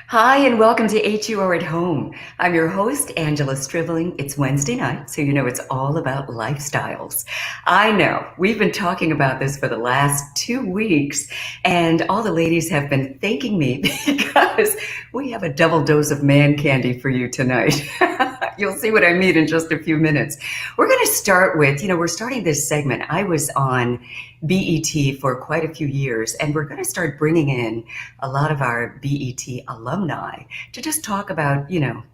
Hi, and welcome to HUR at Home. I'm your host, Angela Stribling. It's Wednesday night, so you know it's all about lifestyles. I know we've been talking about this for the last 2 weeks, and all the ladies have been thanking me because we have a double dose of man candy for you tonight. You'll see what I mean in just a few minutes. We're going to start with, we're starting this segment. I was on BET for quite a few years, and we're going to start bringing in a lot of our BET alumni to just talk about,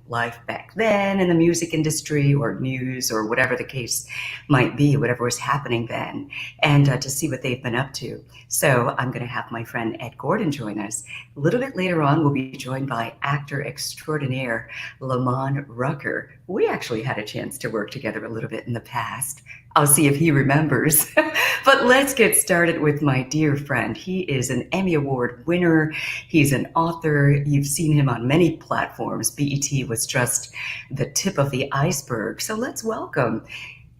life back then in the music industry or news or whatever the case might be, whatever was happening then, and to see what they've been up to. So I'm going to have my friend Ed Gordon join us. A little bit later on, we'll be joined by actor extraordinaire Lamman Rucker. We actually had a chance to work together a little bit in the past. I'll see if he remembers. But let's get started with my dear friend. He is an Emmy Award winner. He's an author. You've seen him on many platforms. BET was just the tip of the iceberg. So let's welcome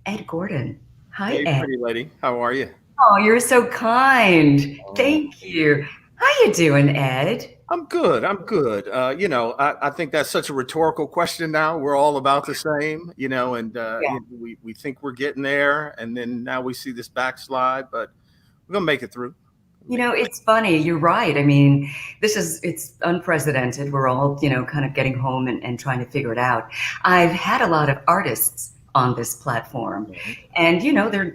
Ed Gordon. Hi, Hey, Ed. pretty lady. How are you? Oh, you're so kind. Oh, Thank you. How you doing, Ed? I'm good. I'm good. I think that's such a rhetorical question now. We're all about the same, and we think we're getting there, and then now we see this backslide, but we're gonna make it through. It's funny. You're right. I mean, it's unprecedented. We're all, kind of getting home and trying to figure it out. I've had a lot of artists on this platform, Right. and,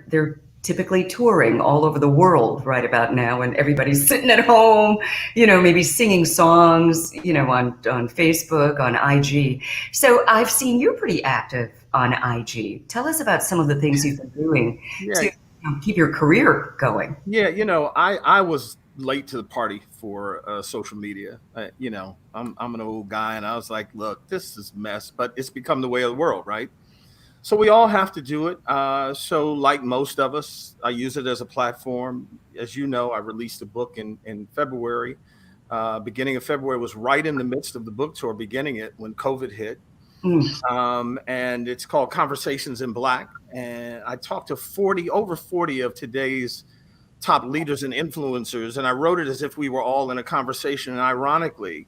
they're typically touring all over the world right about now, and everybody's sitting at home, maybe singing songs, on Facebook, on IG. So I've seen you're pretty active on IG. Tell us about some of the things you've been doing Yeah, to keep your career going. yeah. I was late to the party for social media. I'm an old guy, and I was like, look, this is mess, but it's become the way of the world, right? So we all have to do it. So, like most of us, I use it as a platform. As you know, I released a book in February. Beginning of February was right in the midst of the book tour, beginning it when COVID hit. Mm. And it's called Conversations in Black. And I talked to over 40 of today's top leaders and influencers. And I wrote it as if we were all in a conversation. And ironically,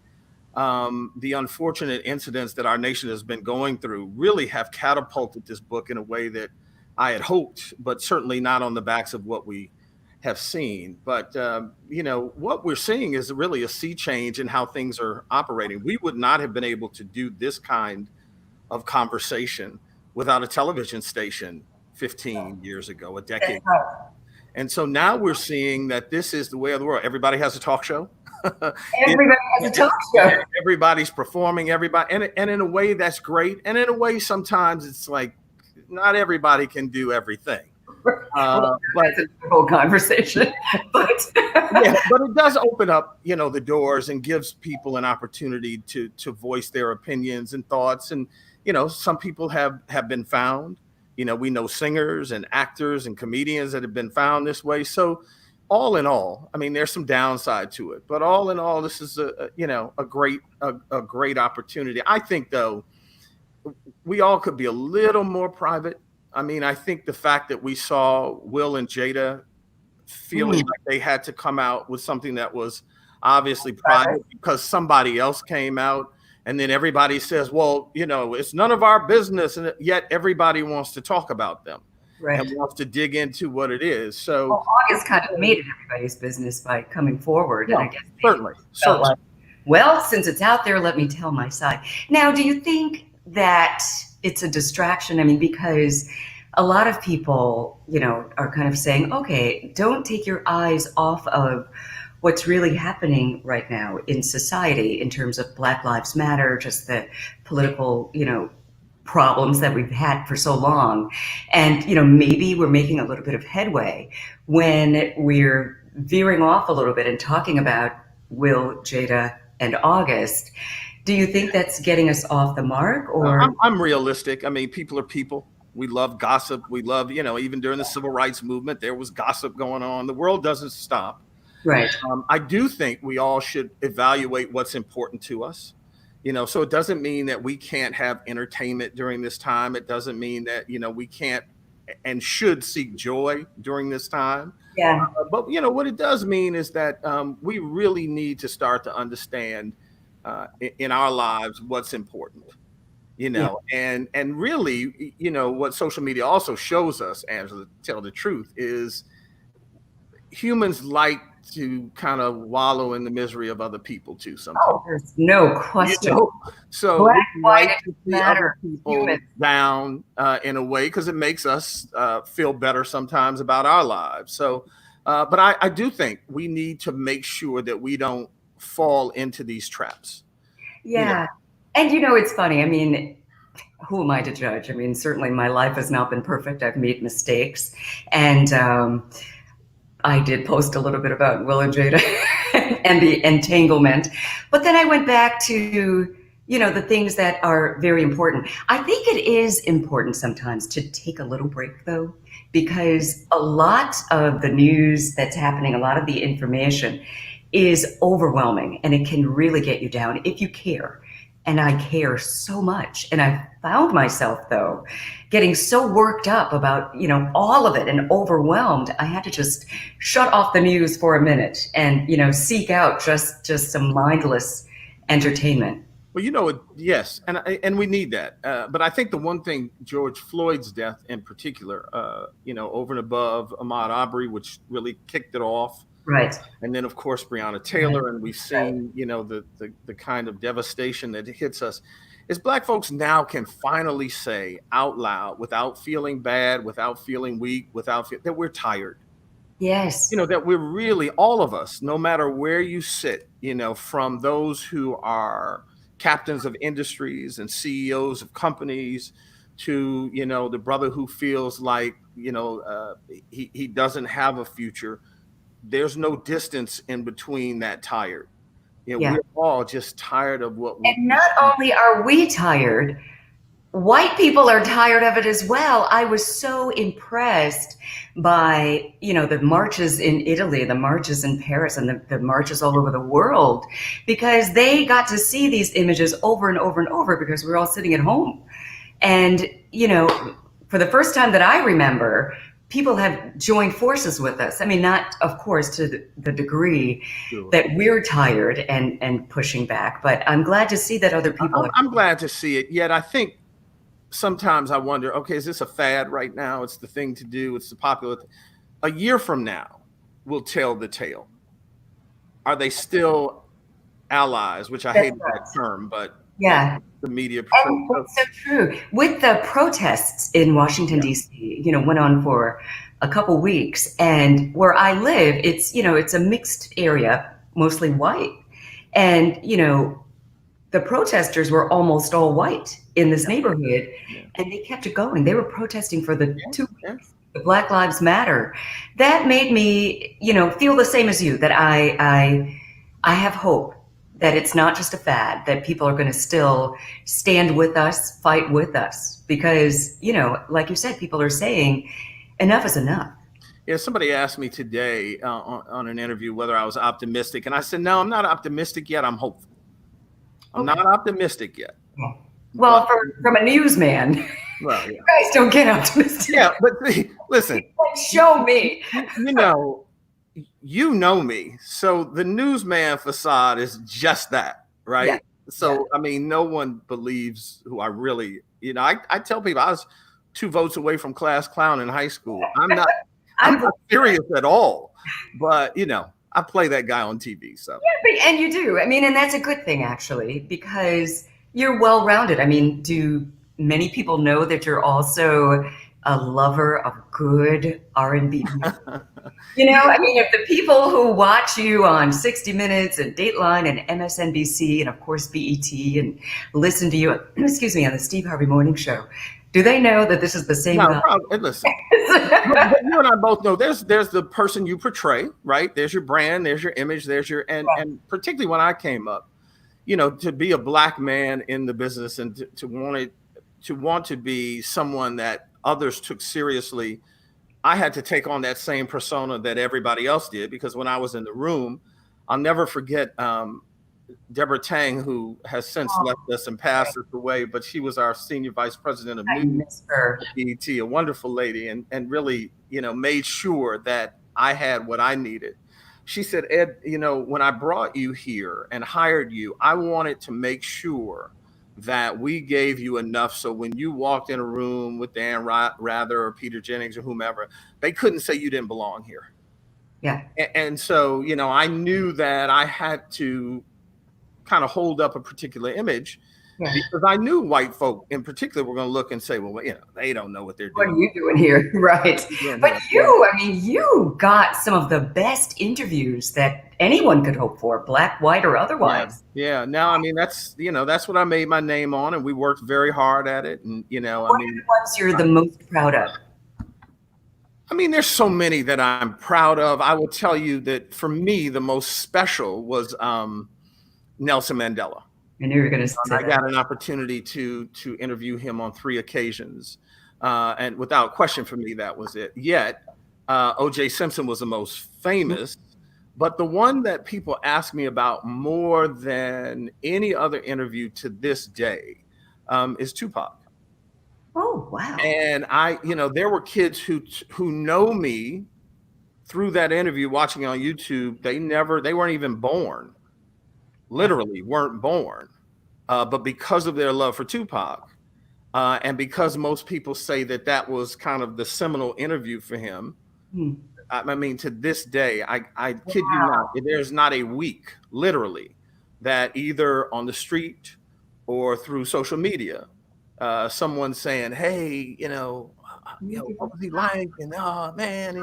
the unfortunate incidents that our nation has been going through really have catapulted this book in a way that I had hoped, but certainly not on the backs of what we have seen. But, what we're seeing is really a sea change in how things are operating. We would not have been able to do this kind of conversation without a television station 15 years ago, a That's decade. right. And so now we're seeing that this is the way of the world. Everybody has a talk show. It- Everybody has a talk show. everybody's performing, and in a way that's great. And in a way, sometimes it's like not everybody can do everything. Well, But that's a whole conversation. But yeah, but it does open up, the doors and gives people an opportunity to voice their opinions and thoughts. And some people have been found. We know singers and actors and comedians that have been found this way. So all in all, I mean, there's some downside to it, but all in all, this is a great opportunity. I think though, we all could be a little more private. I mean, I think the fact that we saw Will and Jada feeling mm, like they had to come out with something that was obviously private because somebody else came out, and then everybody says, well, it's none of our business, and yet everybody wants to talk about them and right. wants to dig into what it is. So Well, August kind of made it everybody's business by coming forward, and I no, guess they certainly, felt certainly. like, well, since it's out there, let me tell my side. Now, do you think that it's a distraction? I mean, because a lot of people, are kind of saying, okay, don't take your eyes off of what's really happening right now in society in terms of Black Lives Matter, just the political, problems that we've had for so long. And, maybe we're making a little bit of headway when we're veering off a little bit and talking about Will, Jada, and August. Do you think that's getting us off the mark or? I'm realistic. I mean, people are people. We love gossip. We love, even during the civil rights movement, there was gossip going on. The world doesn't stop. Right. I do think we all should evaluate what's important to us. So it doesn't mean that we can't have entertainment during this time. It doesn't mean that, we can't and should seek joy during this time. Yeah. But what it does mean is that we really need to start to understand in our lives what's important, Yeah. and really, what social media also shows us, Angela, to tell the truth, is humans like to kind of wallow in the misery of other people too sometimes. Oh, there's no You question. know, so Black, we white, like it to doesn't see other matter. people Human. down in a way because it makes us feel better sometimes about our lives. So, but I do think we need to make sure that we don't fall into these traps. Yeah. And it's funny. I mean, who am I to judge? I mean, certainly my life has not been perfect. I've made mistakes. And I did post a little bit about Will and Jada and the entanglement. But then I went back to, the things that are very important. I think it is important sometimes to take a little break, though, because a lot of the news that's happening, a lot of the information is overwhelming, and it can really get you down if you care. And I care so much. And I found myself, though, getting so worked up about, all of it and overwhelmed. I had to just shut off the news for a minute and, seek out just some mindless entertainment. Well, yes, and we need that. But I think the one thing, George Floyd's death in particular, over and above Ahmaud Arbery, which really kicked it off, Right. and then of course Breonna Taylor, and we've seen, the kind of devastation that hits us, is Black folks now can finally say out loud, without feeling bad, without feeling weak, that we're tired. Yes. That we're really, all of us, no matter where you sit, from those who are captains of industries and CEOs of companies to, the brother who feels like, he doesn't have a future. There's no distance in between that tired. Yeah. We're all just tired of what And not only are we tired, white people are tired of it as well. I was so impressed by, the marches in Italy, the marches in Paris, and the marches all over the world, because they got to see these images over and over and over because we were all sitting at home. And, for the first time that I remember, people have joined forces with us. I mean, not, of course, to the degree that we're tired and pushing back, but I'm glad to see that other people. I'm glad to see it. Yet I think sometimes I wonder, okay, is this a fad right now? It's the thing to do. It's the popular thing. A year from now, we'll tell the tale. Are they still allies? Which I hate that term, but yeah, the media. And that's so true. With the protests in Washington, D.C., went on for a couple weeks. And where I live, it's a mixed area, mostly white. And, the protesters were almost all white in this neighborhood, and they kept it going. They were protesting for the 2 weeks, the Black Lives Matter. That made me, feel the same as you, that I have hope that it's not just a fad, that people are going to still stand with us, fight with us, because, like you said, people are saying enough is enough. Yeah, somebody asked me today on an interview whether I was optimistic, and I said, no, I'm not optimistic yet. I'm hopeful. I'm not optimistic yet. Well, from a newsman, you guys don't get optimistic. Yeah, but listen. Show me. You know me. So the newsman facade is just that, right? Yeah. So, I mean, no one believes who I really, I tell people I was 2 votes away from class clown in high school. I'm not serious at all, but I play that guy on TV. So yeah, and you do. I mean, and that's a good thing actually, because you're well-rounded. I mean, do many people know that you're also a lover of good R&B music? I mean, if the people who watch you on 60 Minutes and Dateline and MSNBC and of course BET and listen to you, on the Steve Harvey Morning Show, do they know that this is the same guy? Listen, but you and I both know there's the person you portray, right? There's your brand, there's your image, there's your and particularly when I came up, to be a Black man in the business and to want to be someone that others took seriously, I had to take on that same persona that everybody else did, because when I was in the room, I'll never forget Deborah Tang, who has since left us and passed us away, but she was our senior vice president of news at BET, a wonderful lady, and really, made sure that I had what I needed. She said, Ed, when I brought you here and hired you, I wanted to make sure that we gave you enough so when you walked in a room with Dan Rather or Peter Jennings or whomever, they couldn't say you didn't belong here. Yeah. And so, I knew that I had to kind of hold up a particular image. Yeah. Because I knew white folk in particular were going to look and say, well, they don't know what they're doing. What are you doing here? Right. But you got some of the best interviews that anyone could hope for, black, white, or otherwise. Yeah. Now, that's what I made my name on, and we worked very hard at it. And, what are the ones you're the most proud of? There's so many that I'm proud of. I will tell you that for me, the most special was Nelson Mandela. I knew you were going to say that. I got an opportunity to interview him on 3 occasions. And without question for me, that was it. Yet, O.J. Simpson was the most famous. But the one that people ask me about more than any other interview to this day is Tupac. Oh, wow. And there were kids who know me through that interview watching on YouTube. They weren't even born. Literally weren't born, but because of their love for Tupac, and because most people say that was kind of the seminal interview for him, to this day, I kid you not, there's not a week, literally, that either on the street or through social media, someone saying, hey, what was he like? And oh man,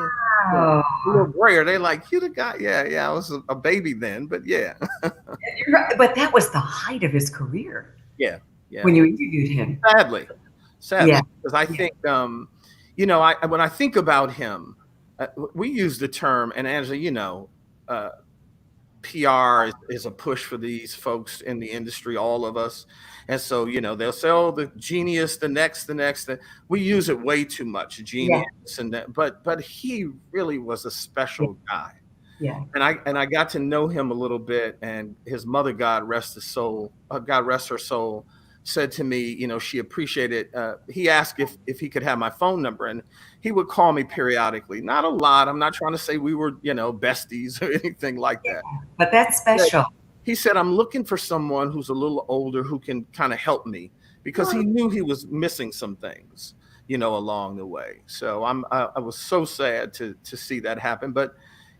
little grayer. They like, you the guy. Yeah. I was a baby then, but yeah. You're right. But that was the height of his career. Yeah. When you interviewed him. Sadly, because I think, when I think about him, we use the term, and Angela, PR is a push for these folks in the industry, all of us. And so, they'll say, oh, the genius, the next. We use it way too much, genius. Yeah. And that, but he really was a special guy. Yeah. And I got to know him a little bit, and his mother, God rest her soul, said to me, she appreciated, he asked if he could have my phone number, and he would call me periodically. Not a lot. I'm not trying to say we were, besties or anything like that. But that's special. He said, I'm looking for someone who's a little older who can kind of help me, because he knew he was missing some things, along the way. So I was so sad to see that happen. But,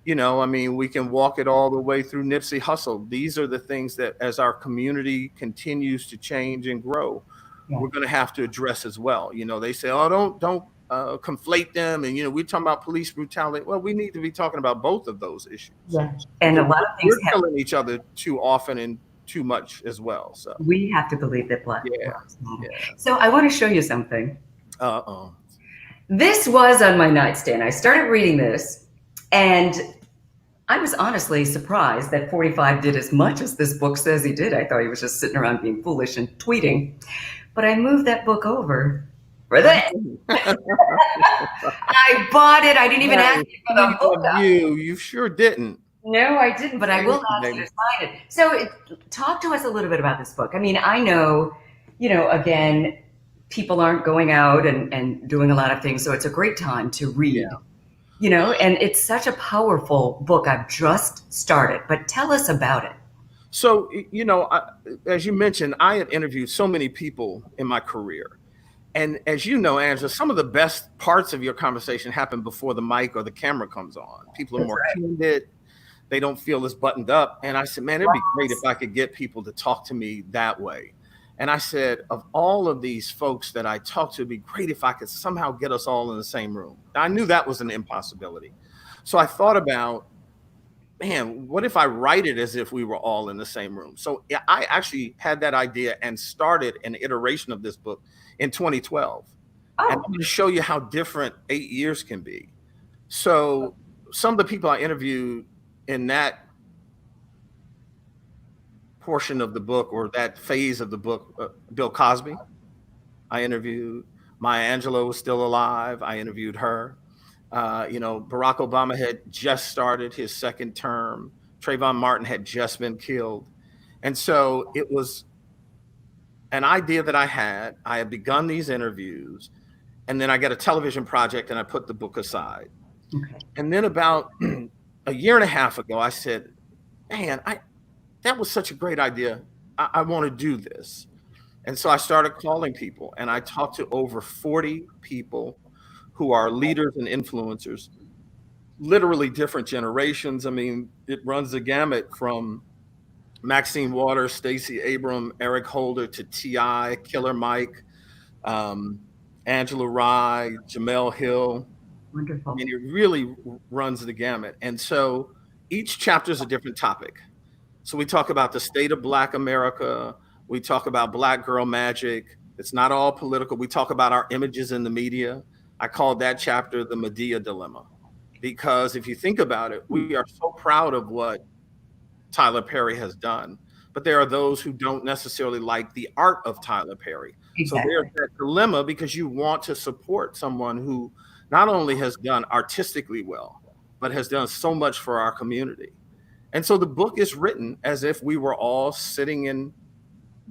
we can walk it all the way through Nipsey Hussle. These are the things that, as our community continues to change and grow, we're going to have to address as well. They say, oh, don't conflate them. And, we're talking about police brutality. Well, we need to be talking about both of those issues. Yeah. And a lot of things we're killing each other too often and too much as well. So we have to believe that Black. Yeah. So I want to show you something. This was on my nightstand. I started reading this, and I was honestly surprised that 45 did as much as this book says he did. I thought he was just sitting around being foolish and tweeting. But I moved that book over for this. I bought it. I didn't even ask you for the book. You sure didn't. No, I didn't, but I will ask you to sign it. So talk to us a little bit about this book. I know, again, people aren't going out and doing a lot of things, so it's a great time to read. Yeah. And it's such a powerful book. I've just started, but tell us about it. So, as you mentioned, I had interviewed so many people in my career. And as you know, Angela, some of the best parts of your conversation happen before the mic or the camera comes on. People are more candid. They don't feel as buttoned up. And I said, man, it'd be great if I could get people to talk to me that way. And I said, of all of these folks that I talked to, it'd be great if I could somehow get us all in the same room. I knew that was an impossibility. So I thought about, man, what if I write it as if we were all in the same room? So I actually had that idea and started an iteration of this book in 2012. And I'm going to show you how different 8 years can be. So some of the people I interviewed in that portion of the book, or that phase of the book, Bill Cosby, I interviewed. Maya Angelou was still alive. I interviewed her. Barack Obama had just started his second term. Trayvon Martin had just been killed. And so it was an idea that I had begun these interviews, and then I got a television project and I put the book aside. Okay. And then about a year and a half ago, I said, man, that was such a great idea. I want to do this. And so I started calling people, and I talked to over 40 people who are leaders and influencers, literally different generations. I mean, it runs the gamut from Maxine Waters, Stacey Abram, Eric Holder to T.I., Killer Mike, um, Angela Rye, Jamel Hill. I Wonderful. mean, it really runs the gamut. And so each chapter is a different topic. So we talk about the state of Black America. We talk about Black girl magic. It's not all political. We talk about our images in the media. I called that chapter the Medea Dilemma, because if you think about it, we are so proud of what Tyler Perry has done, but there are those who don't necessarily like the art of Tyler Perry. So there's Exactly. that dilemma, because you want to support someone who not only has done artistically well, but has done so much for our community. And so the book is written as if we were all sitting in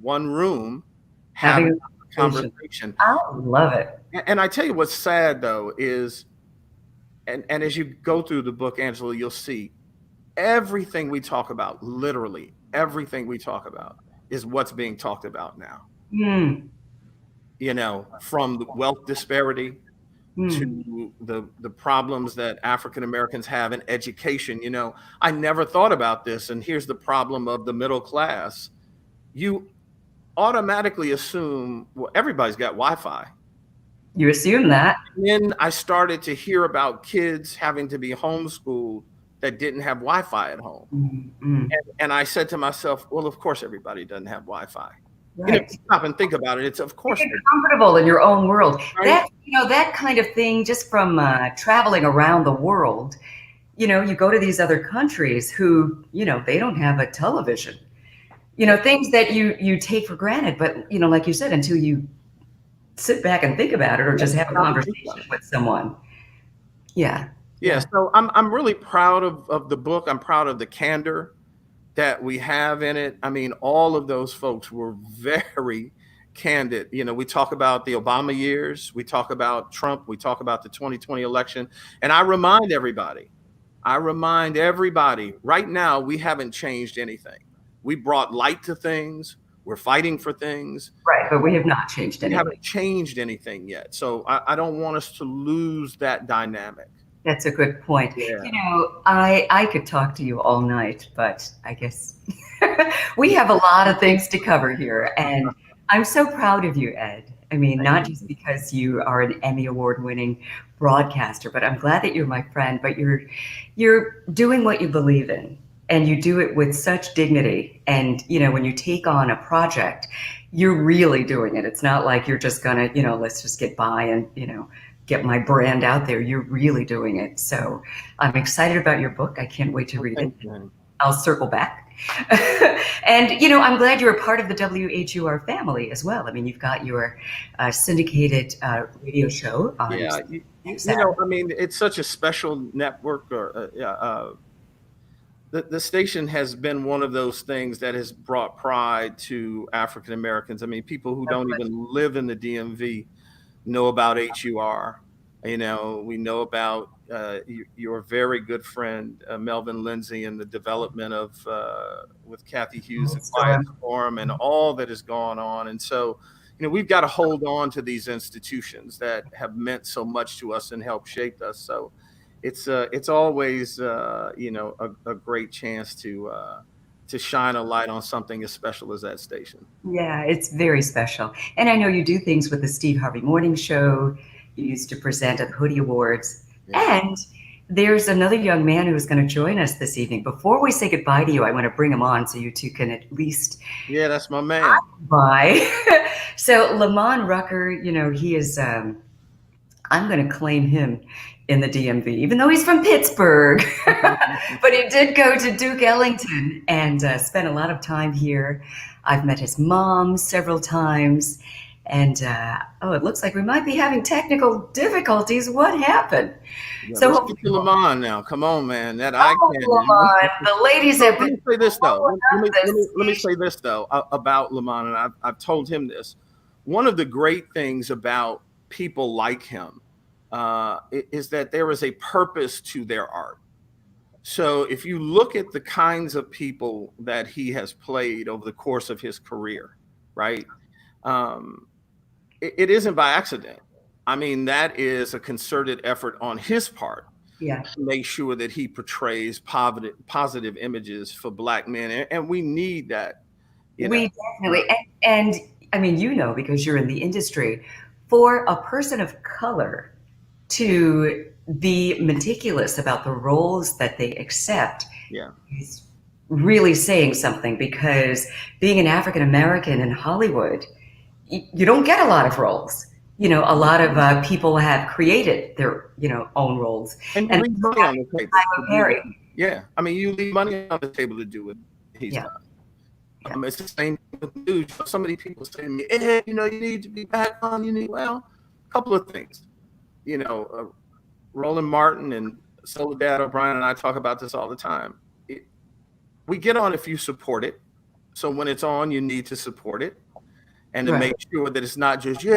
one room having Having a a conversation. conversation. I love it. And I tell you what's sad though is, and as you go through the book, Angela, you'll see everything we talk about, literally everything we talk about, is what's being talked about now. Mm, From the wealth disparity mm. to the problems that African Americans have in education. I never thought about this, and here's the problem of the middle class. You automatically assume, well, everybody's got Wi-Fi. You assume that. And then I started to hear about kids having to be homeschooled that didn't have Wi-Fi at home. Mm, mm. And I said to myself, well, of course everybody doesn't have Wi-Fi. Right. Stop and think about it. It's of You course, get comfortable in your own world. right? That kind of thing, just from traveling around the world, you go to these other countries who, they don't have a television. Things that you take for granted, but, like you said, until you sit back and think about it or just have a Stop and think about conversation it. with someone. Yeah. Yeah. So I'm really proud of the book. I'm proud of the candor that we have in it. I mean, all of those folks were very candid. We talk about the Obama years, we talk about Trump, we talk about the 2020 election. And I remind everybody right now, we haven't changed anything. We brought light to things. We're fighting for things. Right. But we have not changed We anything. haven't changed anything yet. So I don't want us to lose that dynamic. That's a good point. Yeah. I could talk to you all night, but I guess we have a lot of things to cover here. And I'm so proud of you, Ed. I mean, not just because you are an Emmy Award-winning broadcaster, but I'm glad that you're my friend, but you're doing what you believe in. And you do it with such dignity. And, when you take on a project, you're really doing it. It's not like you're just gonna, let's just get by and, get my brand out there. You're really doing it. So I'm excited about your book. I can't wait to read it. I'll circle back. And, I'm glad you're a part of the WHUR family as well. I mean, you've got your syndicated radio show on. Yeah. I mean, it's such a special network. The station has been one of those things that has brought pride to African Americans. I mean, people who don't even live in the DMV know about HUR. We know about your very good friend Melvin Lindsay and the development of with Kathy Hughes and Quiet Storm and all that has gone on. And so, we've got to hold on to these institutions that have meant so much to us and helped shape us. So it's always a great chance to shine a light on something as special as that station. Yeah, it's very special. And I know you do things with the Steve Harvey Morning Show. You used to present at the Hoodie Awards. Yeah. And there's another young man who's going to join us this evening. Before we say goodbye to you, I want to bring him on so you two can at least. Yeah, that's my man. Bye. So Lamman Rucker, he is, I'm going to claim him in the DMV, even though he's from Pittsburgh. But he did go to Duke Ellington and spent a lot of time here. I've met his mom several times. And, it looks like we might be having technical difficulties. What happened? Yeah, so let's get to Lamman now. Come on, man. That Lamman. The ladies have been. Let me say this, though. Let me say this, though, about Lamman, and I've told him this. One of the great things about people like him is that there is a purpose to their art. So if you look at the kinds of people that he has played over the course of his career, right? Um, it isn't by accident. I mean, that is a concerted effort on his part Yeah. to make sure that he portrays positive images for Black men. And we need that. We definitely, and I mean, because you're in the industry, for a person of color to be meticulous about the roles that they accept is really saying something, because being an African American in Hollywood, you don't get a lot of roles. A lot of people have created their own roles. And you leave money on the table. Yeah. I mean, you leave money on the table to do what he's done. It's the same thing with news. So many people say to me, "Ed, you need to be back on. A couple of things. Roland Martin and Soledad O'Brien and I talk about this all the time. We get on if you support it. So when it's on, you need to support it, and to make sure that it's not just I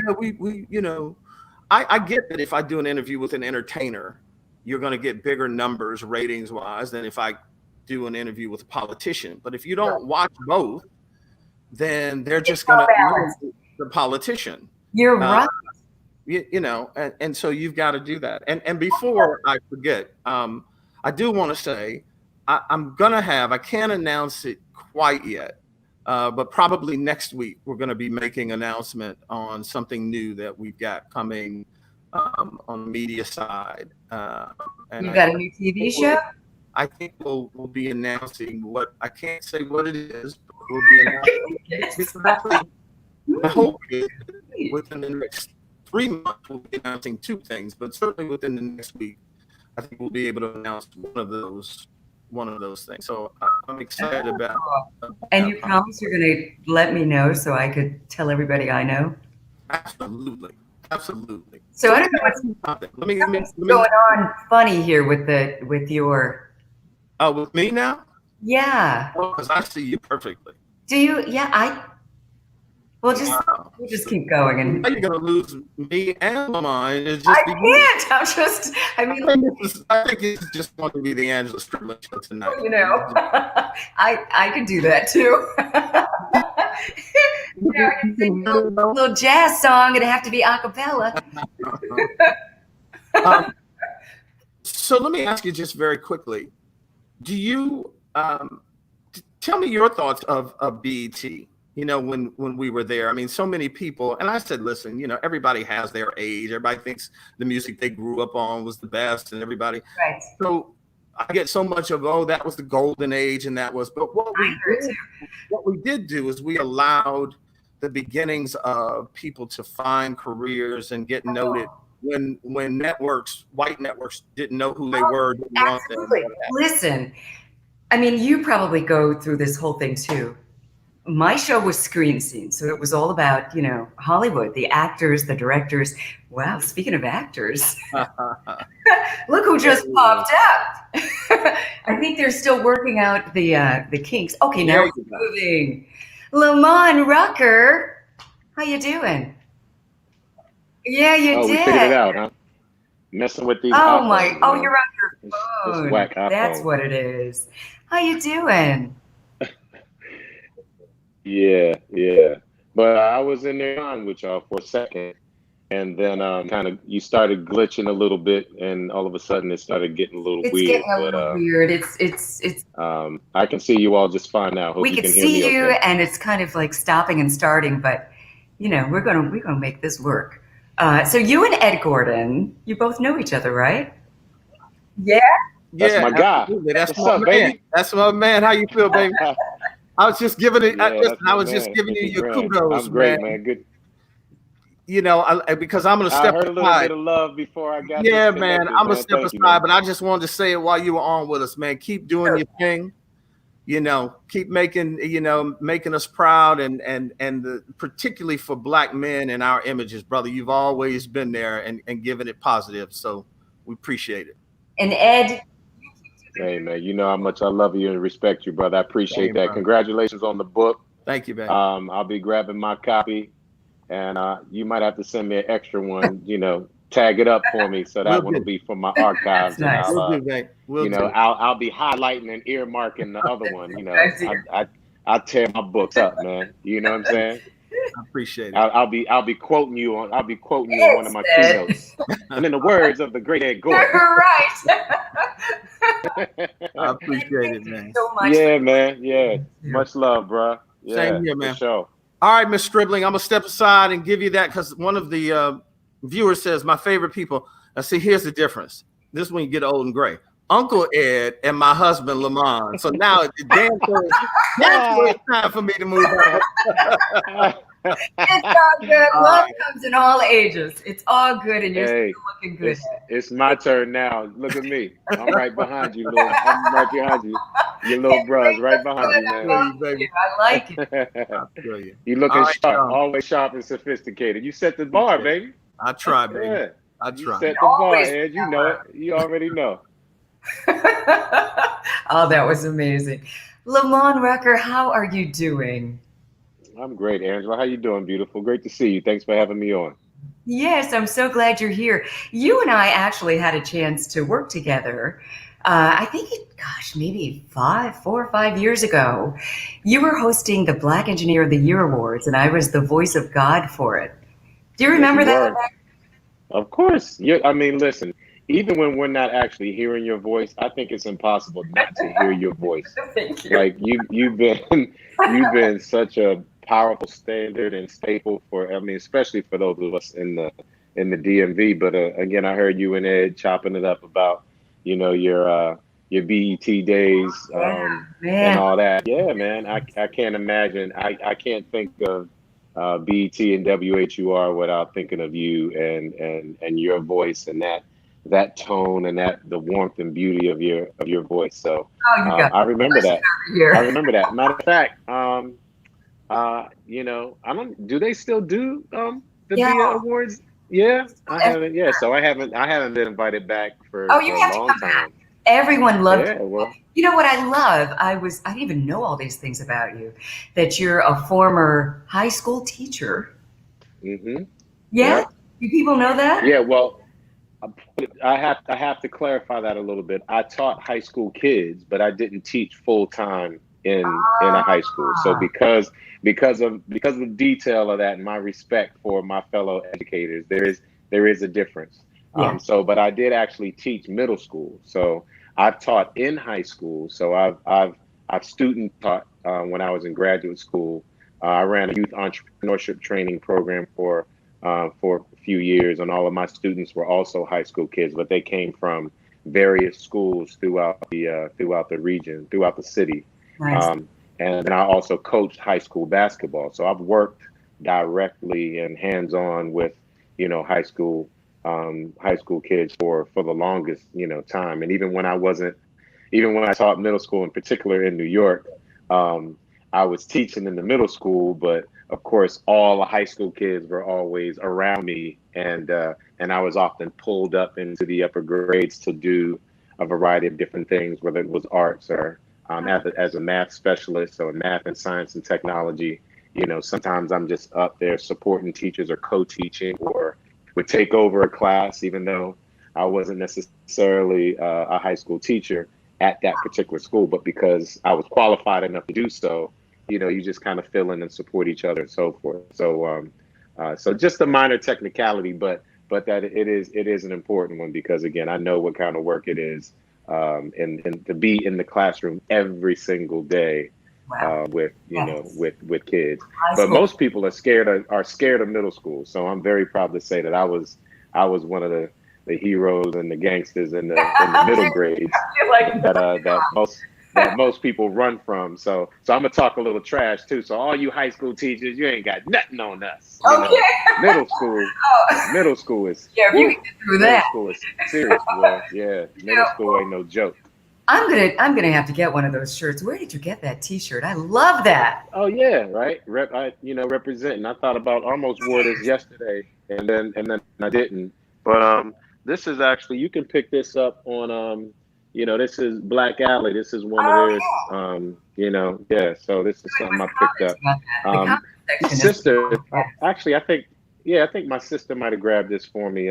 get that if I do an interview with an entertainer, you're going to get bigger numbers ratings wise than if I do an interview with a politician. But if you don't watch both, then they're just going to lose the politician. You're right. And so you've got to do that. And before I forget, I do want to say I can't announce it quite yet, but probably next week we're going to be making an announcement on something new that we've got coming on the media side. And You've got a new TV show? I think we'll be announcing I can't say what it is, but we'll be announcing. I hope within the next 3 months we'll be announcing two things, but certainly within the next week, I think we'll be able to announce one of those things. So I'm excited about. And you promise you're going to let me know so I could tell everybody I know? Absolutely. So I don't know what's going on funny here with your. Oh, with me now? Yeah. Well, because I see you perfectly. Do you? Yeah, we'll just keep going. And now you're going to lose me and Lamman. I think it's just going to be the Angela Strickland show tonight. I can do that too. I can sing a little jazz song. It'd have to be a cappella. So let me ask you just very quickly. Do you tell me your thoughts of BET? When we were there, I mean, so many people, and I said, listen, everybody has their age. Everybody thinks the music they grew up on was the best, and everybody. Right. So I get so much of, that was the golden age, and that was. But what we did do is we allowed the beginnings of people to find careers and get noted. When white networks didn't know who they were. Absolutely. Listen, I mean, you probably go through this whole thing too. My show was Screen Scene, so it was all about, Hollywood, the actors, the directors. Wow, speaking of actors, look who just popped up. I think they're still working out the kinks. Okay, now we're moving. Lamman Rucker, how you doing? Yeah, you did. We figured it out, huh? Messing with these. Oh iPhones, my! Oh, you're on your phone. This whack iPhone. That's what it is. How you doing? Yeah. But I was in there on with y'all for a second, and then kind of you started glitching a little bit, and all of a sudden it started getting a little weird. It's getting a little weird. It's. I can see you all just fine now. Hope we can see you, okay. And it's kind of like stopping and starting, but we're gonna make this work. So you and Ed Gordon, you both know each other, right? Yeah. That's my guy. That's my man. Baby? That's my man. How you feel, baby? I was just giving it. I was just giving you your kudos, I'm great, man. Good. Because I'm gonna step aside. I heard a little bit of love before I got. Yeah, man. I'm gonna step aside, but I just wanted to say it while you were on with us, man. Keep doing your thing. Keep making us proud, and particularly for Black men in our images, brother. You've always been there and given it positive, so we appreciate it. And Ed. Hey, man, you know how much I love you and respect you, brother. I appreciate that. Brother. Congratulations on the book. Thank you, man. I'll be grabbing my copy, and you might have to send me an extra one, tag it up for me, so that Will one will do. be for my archives, That's nice. and Will do, mate. Will do. I'll be highlighting and earmarking the other one. Nice to hear. I tear my books up, man. You know what I'm saying? I appreciate it. I'll be quoting you on one of my keynotes. And in the words of the great Ed Gordon. Right. I appreciate it, man. So much. Yeah, man. Yeah. Much love, bro. Yeah, Same here, man. For sure. All right, Miss Stribling, I'm gonna step aside and give you that because one of the viewers says my favorite people. I see. Here's the difference. This is when you get old and gray. Uncle Ed and my husband Lamman. So now it's time for me to move on. It's all good. Love comes in all ages. It's all good, and you're still looking good. It's my turn now. Look at me. I'm right behind you, little. I'm right behind you. Your little brother's right behind you, man. I like it. You looking sharp, always sharp and sophisticated. You set the bar, baby. I try, baby. Yeah. I try. You set the bar, Ed. You know it. You already know. Oh, that was amazing. Lamman Rucker, how are you doing? I'm great, Angela. How you doing, beautiful? Great to see you. Thanks for having me on. Yes, I'm so glad you're here. You and I actually had a chance to work together. I think maybe 4 or 5 years ago. You were hosting the Black Engineer of the Year Awards, and I was the voice of God for it. Do you remember that? Of course. Listen, even when we're not actually hearing your voice, I think it's impossible not to hear your voice. Thank you. Like you've been such a powerful standard and staple for, especially for those of us in the DMV. But again, I heard you and Ed chopping it up about, your BET days and all that. Yeah, man. I can't imagine. I can't think of BET and WHUR without thinking of you and your voice and that tone and the warmth and beauty of your voice. So I remember that. I remember that. Matter of fact, do they still do the Medea Awards? Yeah, I haven't. Yeah, so I haven't been invited back for a long time. Back. Everyone loved it. Well, you know what I love? I didn't even know all these things about you. That you're a former high school teacher. Mm-hmm. Yeah? Do people know that? Yeah. Well, I have to clarify that a little bit. I taught high school kids, but I didn't teach full time in a high school. So because of the detail of that and my respect for my fellow educators, there is a difference. Yeah. But I did actually teach middle school. So I've taught in high school. So I've student taught when I was in graduate school. I ran a youth entrepreneurship training program for a few years, and all of my students were also high school kids, but they came from various schools throughout the region, throughout the city. Nice. And I also coached high school basketball. So I've worked directly and hands-on with, high school kids for the longest, time. And even when I taught middle school, in particular in New York, I was teaching in the middle school, but of course, all the high school kids were always around me, and I was often pulled up into the upper grades to do a variety of different things, whether it was arts or as a math specialist, so math and science and technology. Sometimes I'm just up there supporting teachers or co-teaching, or would take over a class, even though I wasn't necessarily a high school teacher at that particular school, but because I was qualified enough to do so, you just kind of fill in and support each other and so forth. So, so just a minor technicality, but that it is an important one, because again, I know what kind of work it is, and to be in the classroom every single day, with kids. But most people are scared of middle school. So I'm very proud to say that I was one of the heroes and the gangsters in the middle grades that most people run from. So I'm gonna talk a little trash too. So all you high school teachers, you ain't got nothing on us. Middle school is if you can get through that. Middle school is serious, boy. Yeah, middle school ain't no joke. I'm gonna have to get one of those shirts. Where did you get that T-shirt? I love that. Oh yeah, right. Representing. I thought about almost wore this yesterday, and then I didn't. But this is actually, you can pick this up on this is Black Alley. This is one of theirs. So this is something I picked up. My sister, actually, I think my sister might have grabbed this for me.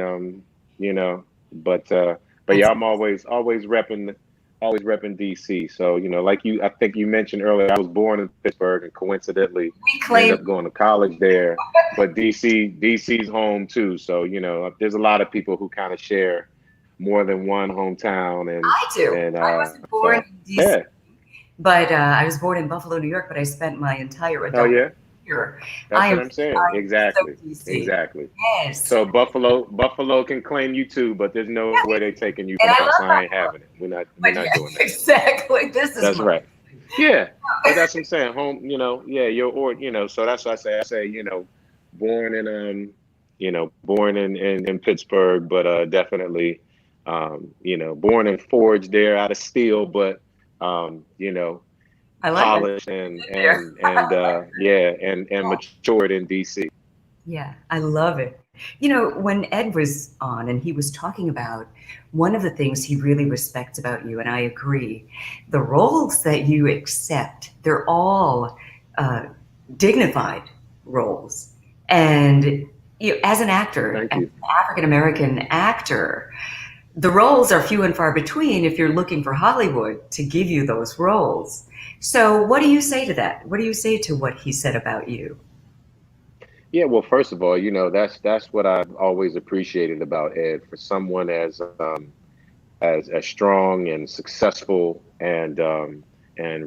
you know. But That's yeah, I'm always repping DC. So, like I think you mentioned earlier, I was born in Pittsburgh and coincidentally we ended claim. up going to college there. But DC's home too. So, there's a lot of people who kind of share more than one hometown, I do. and I wasn't born so in DC, yeah. but I was born in Buffalo, New York. But I spent my entire Oh adult yeah. here. That's I what am. I'm saying. I am so Exactly. DC. Exactly. Yes. So Buffalo can claim you too, but there's no way they taking you And from I us. love I ain't Buffalo. having it. We're But not yeah, doing that. exactly. This is That's my. right. Yeah. But that's what I'm saying. Home, yeah, so that's what I say, born in born in Pittsburgh, but definitely born and forged there out of steel, but I like it. polished and There. yeah, and matured in DC. Yeah, I love it. When Ed was on and he was talking about one of the things he really respects about you, and I agree, the roles that you accept, they're all uh, dignified roles. And as an actor, Thank as you. an African American actor, the roles are few and far between if you're looking for Hollywood to give you those roles. So, what do you say to that? What do you say to what he said about you? Yeah, well, first of all, that's what I've always appreciated about Ed. For someone as strong and successful and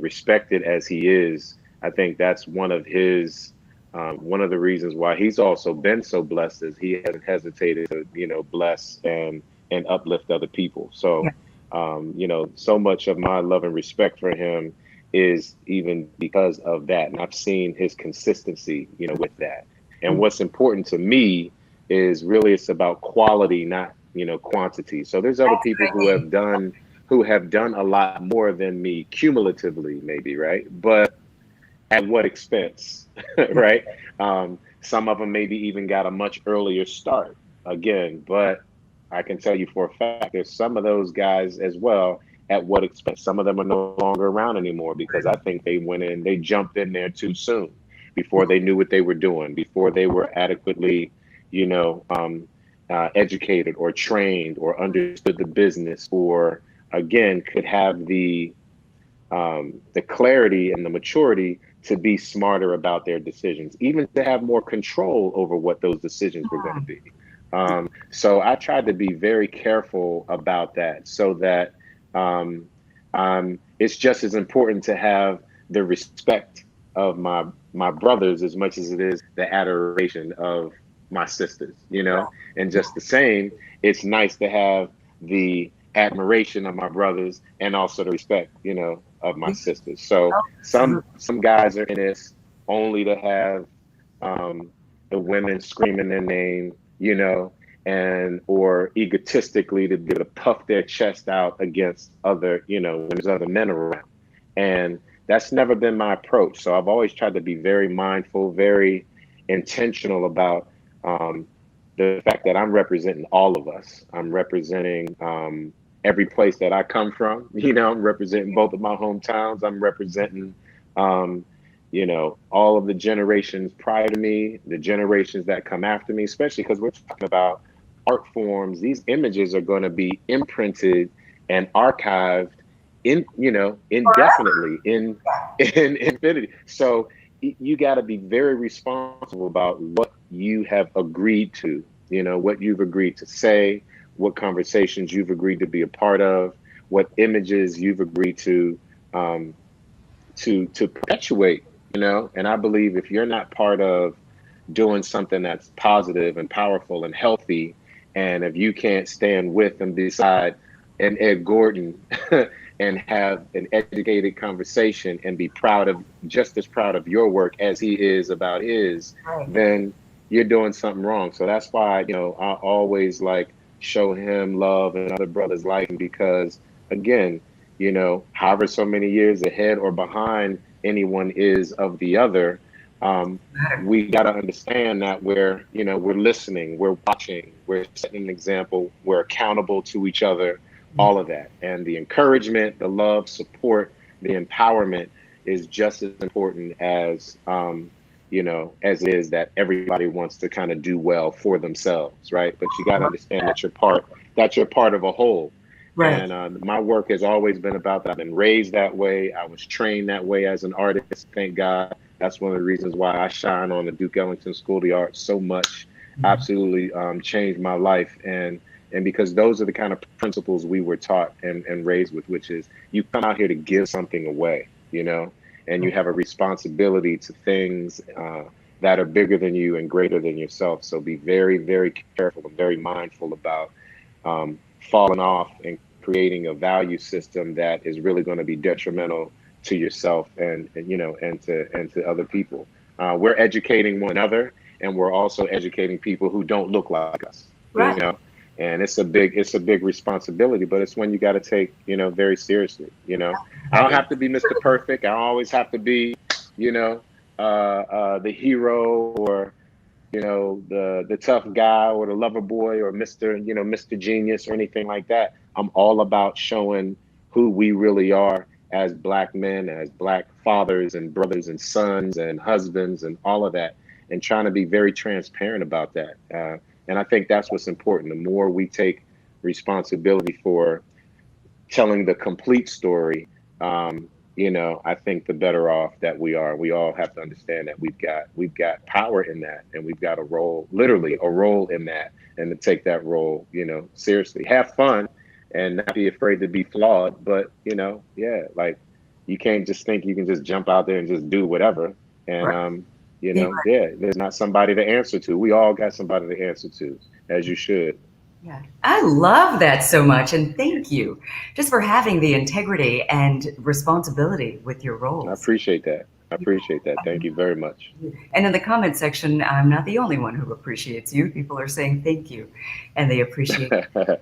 respected as he is, I think that's one of the reasons why he's also been so blessed is he hasn't hesitated to bless and uplift other people. Yeah. So so much of my love and respect for him is even because of that, and I've seen his consistency with that. And what's important to me is really it's about quality, not quantity. So there's other people who have done a lot more than me cumulatively, maybe, right? But at what expense, right? Some of them maybe even got a much earlier start again, but I can tell you for a fact there's some of those guys as well. At what expense? Some of them are no longer around anymore because I think they jumped in there too soon before they knew what they were doing, before they were adequately, you know, um, educated or trained or understood the business, or again could have the clarity and the maturity to be smarter about their decisions, even to have more control over what those decisions were going to be. So I tried to be very careful about that, so that um, it's just as important to have the respect of my brothers as much as it is the adoration of my sisters, and just the same, it's nice to have the admiration of my brothers and also the respect, of my sisters. So some guys are in this only to have the women screaming their name, and or egotistically to be able to puff their chest out against other, when there's other men around. And that's never been my approach. So I've always tried to be very mindful, very intentional about the fact that I'm representing all of us. I'm representing every place that I come from. I'm representing both of my hometowns. I'm representing, all of the generations prior to me, the generations that come after me, especially because we're talking about art forms. These images are going to be imprinted and archived indefinitely in infinity. So you got to be very responsible about what you have agreed to, what you've agreed to say, what conversations you've agreed to be a part of, what images you've agreed um, to perpetuate, And I believe if you're not part of doing something that's positive and powerful and healthy, and if you can't stand with and beside an Ed Gordon and have an educated conversation and be just as proud of your work as he is about his, Right. then you're doing something wrong. So that's why, I always show him love and other brothers like him, because again, however so many years ahead or behind anyone is of the other, we got to understand that we're listening, we're watching, we're setting an example, we're accountable to each other, all of that. And the encouragement, the love, support, the empowerment is just as important as as it is that everybody wants to kind of do well for themselves, right? But you got to understand that you're part of a whole. Right. And my work has always been about that. I've been raised that way. I was trained that way as an artist. Thank God. That's one of the reasons why I shine on the Duke Ellington School of the Arts so much. Absolutely changed my life. And because those are the kind of principles we were taught and raised with, which is you come out here to give something away, and you have a responsibility to things that are bigger than you and greater than yourself. So be very, very careful and very mindful about falling off and creating a value system that is really going to be detrimental to yourself and to other people. We're educating one another, and we're also educating people who don't look like us. Right. And it's a big responsibility, but it's one you got to take, very seriously. I don't have to be Mr. Perfect. I don't always have to be, the hero or, the tough guy or the lover boy or Mr. Genius or anything like that. I'm all about showing who we really are as Black men, as Black fathers and brothers and sons and husbands and all of that, and trying to be very transparent about that. And I think that's what's important. The more we take responsibility for telling the complete story, I think the better off that we are. We all have to understand that we've got power in that, and we've got a role, literally a role in that, and to take that role, seriously. Have fun and not be afraid to be flawed, but like you can't just think you can just jump out there and just do whatever. And there's not somebody to answer to. We all got somebody to answer to, as you should. Yeah, I love that so much, and thank you just for having the integrity and responsibility with your roles. I appreciate that. Thank you very much. And in the comment section, I'm not the only one who appreciates you. People are saying thank you, and they appreciate it.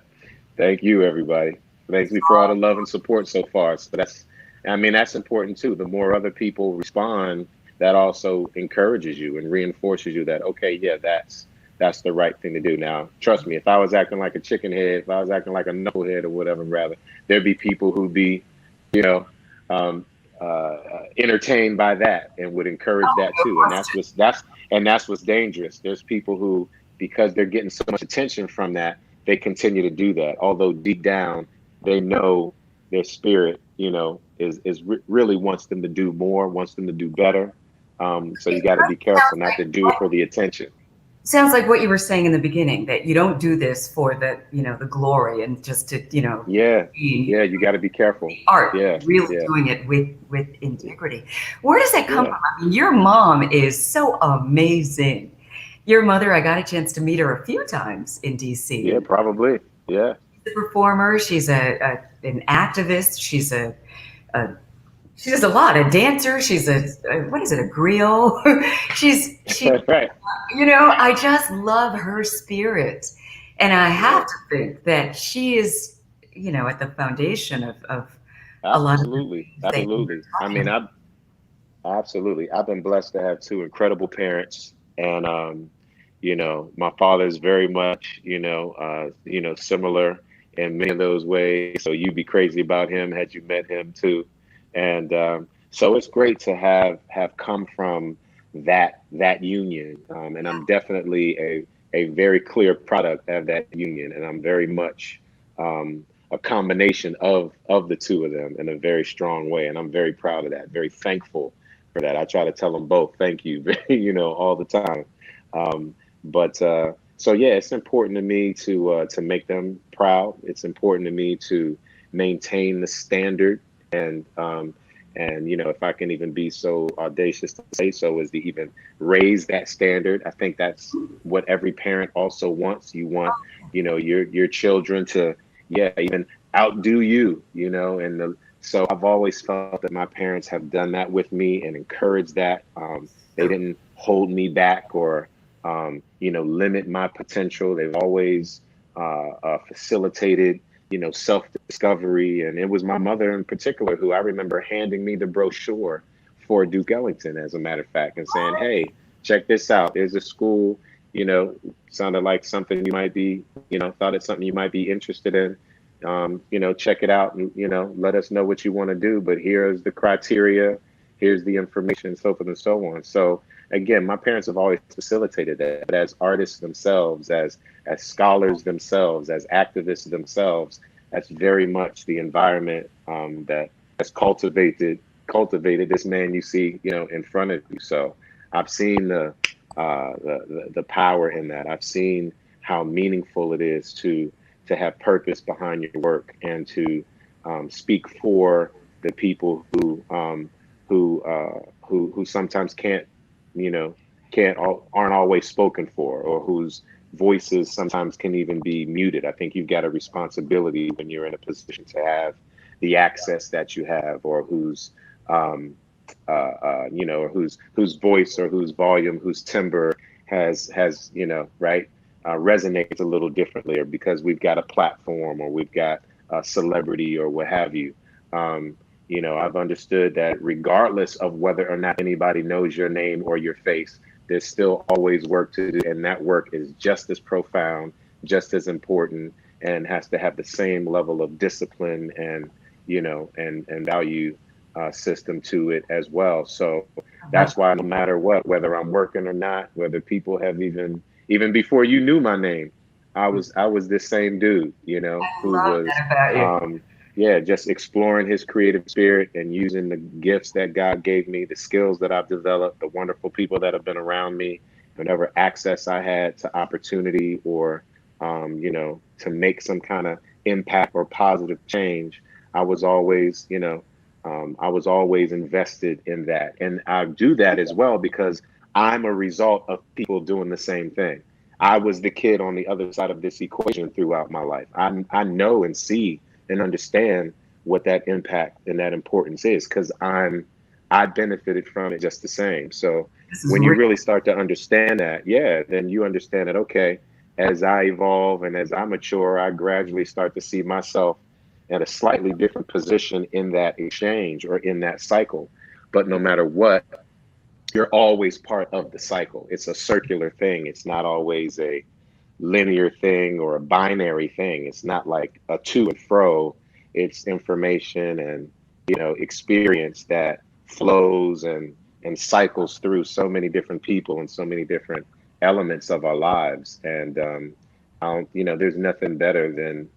Thank you, everybody. Thank you for all the love and support so far. So that's important too. The more other people respond, that also encourages you and reinforces you that, okay, yeah, that's the right thing to do. Now, trust me, if I was acting like a chicken head, if I was acting like a knucklehead or whatever, rather, there'd be people who'd be, entertained by that and would encourage that too. And that's what's dangerous. There's people who, because they're getting so much attention from that, they continue to do that. Although deep down, they know their spirit, really wants them to do more, wants them to do better. So you got to be careful not to do it for the attention. Sounds like what you were saying in the beginning, that you don't do this for the glory and just to, Yeah, you got to be careful. Art, really doing it with integrity. Where does that come from? I mean, your mom is so amazing. Your mother, I got a chance to meet her a few times in DC. Yeah, probably. Yeah. She's a performer. She's an activist. She does a lot. A dancer. She's a griot. She's right. I just love her spirit. And I have to think that she is, at the foundation of a lot of Absolutely. I mean, I've been blessed to have two incredible parents. And, my father is very much, similar in many of those ways. So you'd be crazy about him had you met him too. And so it's great to have come from that union. And I'm definitely a very clear product of that union. And I'm very much a combination of the two of them in a very strong way. And I'm very proud of that, very thankful for that. I try to tell them both, thank you, all the time. So yeah, it's important to me to make them proud. It's important to me to maintain the standard and if I can even be so audacious to say so as to even raise that standard. I think that's what every parent also wants. You want, your children to, even outdo you, so I've always felt that my parents have done that with me and encouraged that. They didn't hold me back or, limit my potential. They've always facilitated, self-discovery. And it was my mother in particular who I remember handing me the brochure for Duke Ellington, as a matter of fact, and saying, hey, check this out. There's a school, sounded like something you might be, thought it's something you might be interested in. Check it out and, let us know what you want to do. But here's the criteria. here's the information, so forth and so on. So again, my parents have always facilitated that. But as artists themselves, as scholars themselves, as activists themselves, that's very much the environment that has cultivated this man you see, in front of you. So I've seen the power in that. I've seen how meaningful it is to have purpose behind your work, and to speak for the people who sometimes aren't always spoken for, or whose voices sometimes can even be muted. I think you've got a responsibility when you're in a position to have the access that you have, or whose or whose voice, or whose volume, whose timbre has right, resonates a little differently, or because we've got a platform, or we've got a celebrity, or what have you. I've understood that regardless of whether or not anybody knows your name or your face, there's still always work to do, and that work is just as profound, just as important, and has to have the same level of discipline and and value system to it as well. So that's why, no matter what, whether I'm working or not, whether people have even before you knew my name, I was this same dude, who Love was that about you. just exploring his creative spirit and using the gifts that God gave me, the skills that I've developed, the wonderful people that have been around me, whenever access I had to opportunity, or to make some kind of impact or positive change. I was always invested in that. And I do that as well because I'm a result of people doing the same thing. I was the kid on the other side of this equation throughout my life. I know and see and understand what that impact and that importance is, because I benefited from it just the same. So when you really start to understand that, then you understand that, okay, as I evolve and as I mature, I gradually start to see myself at a slightly different position in that exchange or in that cycle. But no matter what, you're always part of the cycle. It's a circular thing. It's not always a linear thing or a binary thing. It's not like a to and fro. It's information and experience that flows and cycles through so many different people and so many different elements of our lives. And there's nothing better than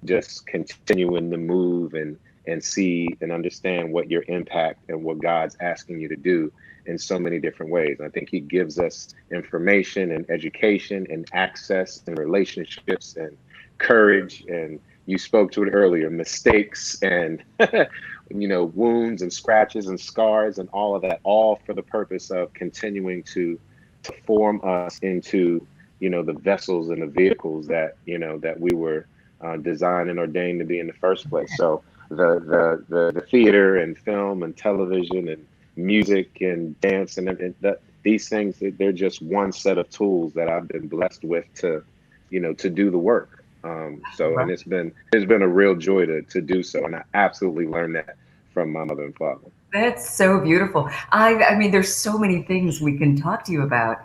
just continuing to move and see and understand what your impact and what God's asking you to do in so many different ways. I think he gives us information and education and access and relationships and courage. And you spoke to it earlier, mistakes and, wounds and scratches and scars and all of that, all for the purpose of continuing to form us into, the vessels and the vehicles that, that we were designed and ordained to be in the first place. So the theater and film and television and music and dance and these things, they're just one set of tools that I've been blessed with to do the work. And it's been a real joy to do so. And I absolutely learned that from my mother and father. That's so beautiful. I mean, there's so many things we can talk to you about.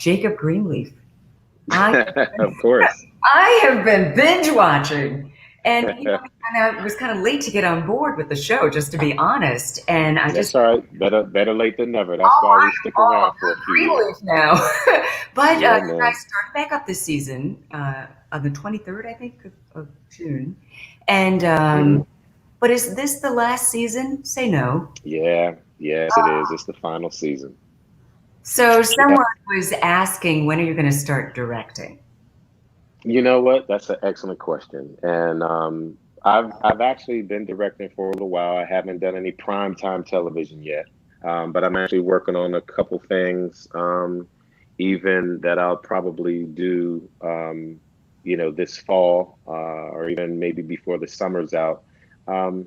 Jacob Greenleaf. Of course. I have been binge watching, and I was kind of late to get on board with the show, just to be honest. And That's all right. Better late than never. That's why we stick around for a few years now. But Yeah, I man. started back up this season on the 23rd, I think, of June. And but is this the last season? Say no. Yeah, yes, it is. It's the final season. So someone was asking, when are you going to start directing? You know what? That's an excellent question. And I've actually been directing for a little while. I haven't done any primetime television yet, but I'm actually working on a couple things, even that I'll probably do, this fall, or even maybe before the summer's out. Um,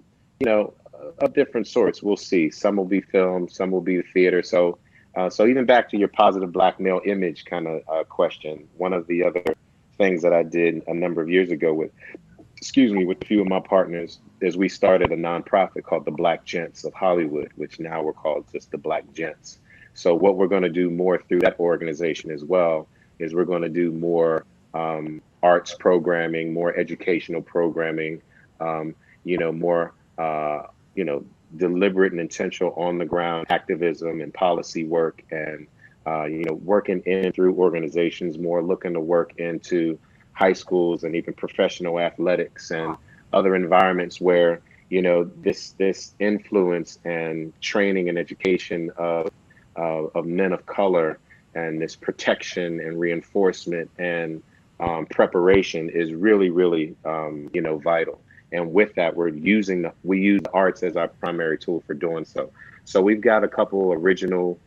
of different sorts. We'll see. Some will be film, some will be theater. So even back to your positive black male image kind of question, one of the other things that I did a number of years ago with a few of my partners is we started a nonprofit called the Black Gents of Hollywood, which now we're called just the Black Gents. So what we're going to do more through that organization as well is we're going to do more arts programming, more educational programming, more deliberate and intentional on the ground activism and policy work, and working in through organizations, more looking to work into high schools and even professional athletics and other environments where this influence and training and education of men of color, and this protection and reinforcement and preparation is really, really vital. And with that, we use the arts as our primary tool for doing so. So we've got a couple original,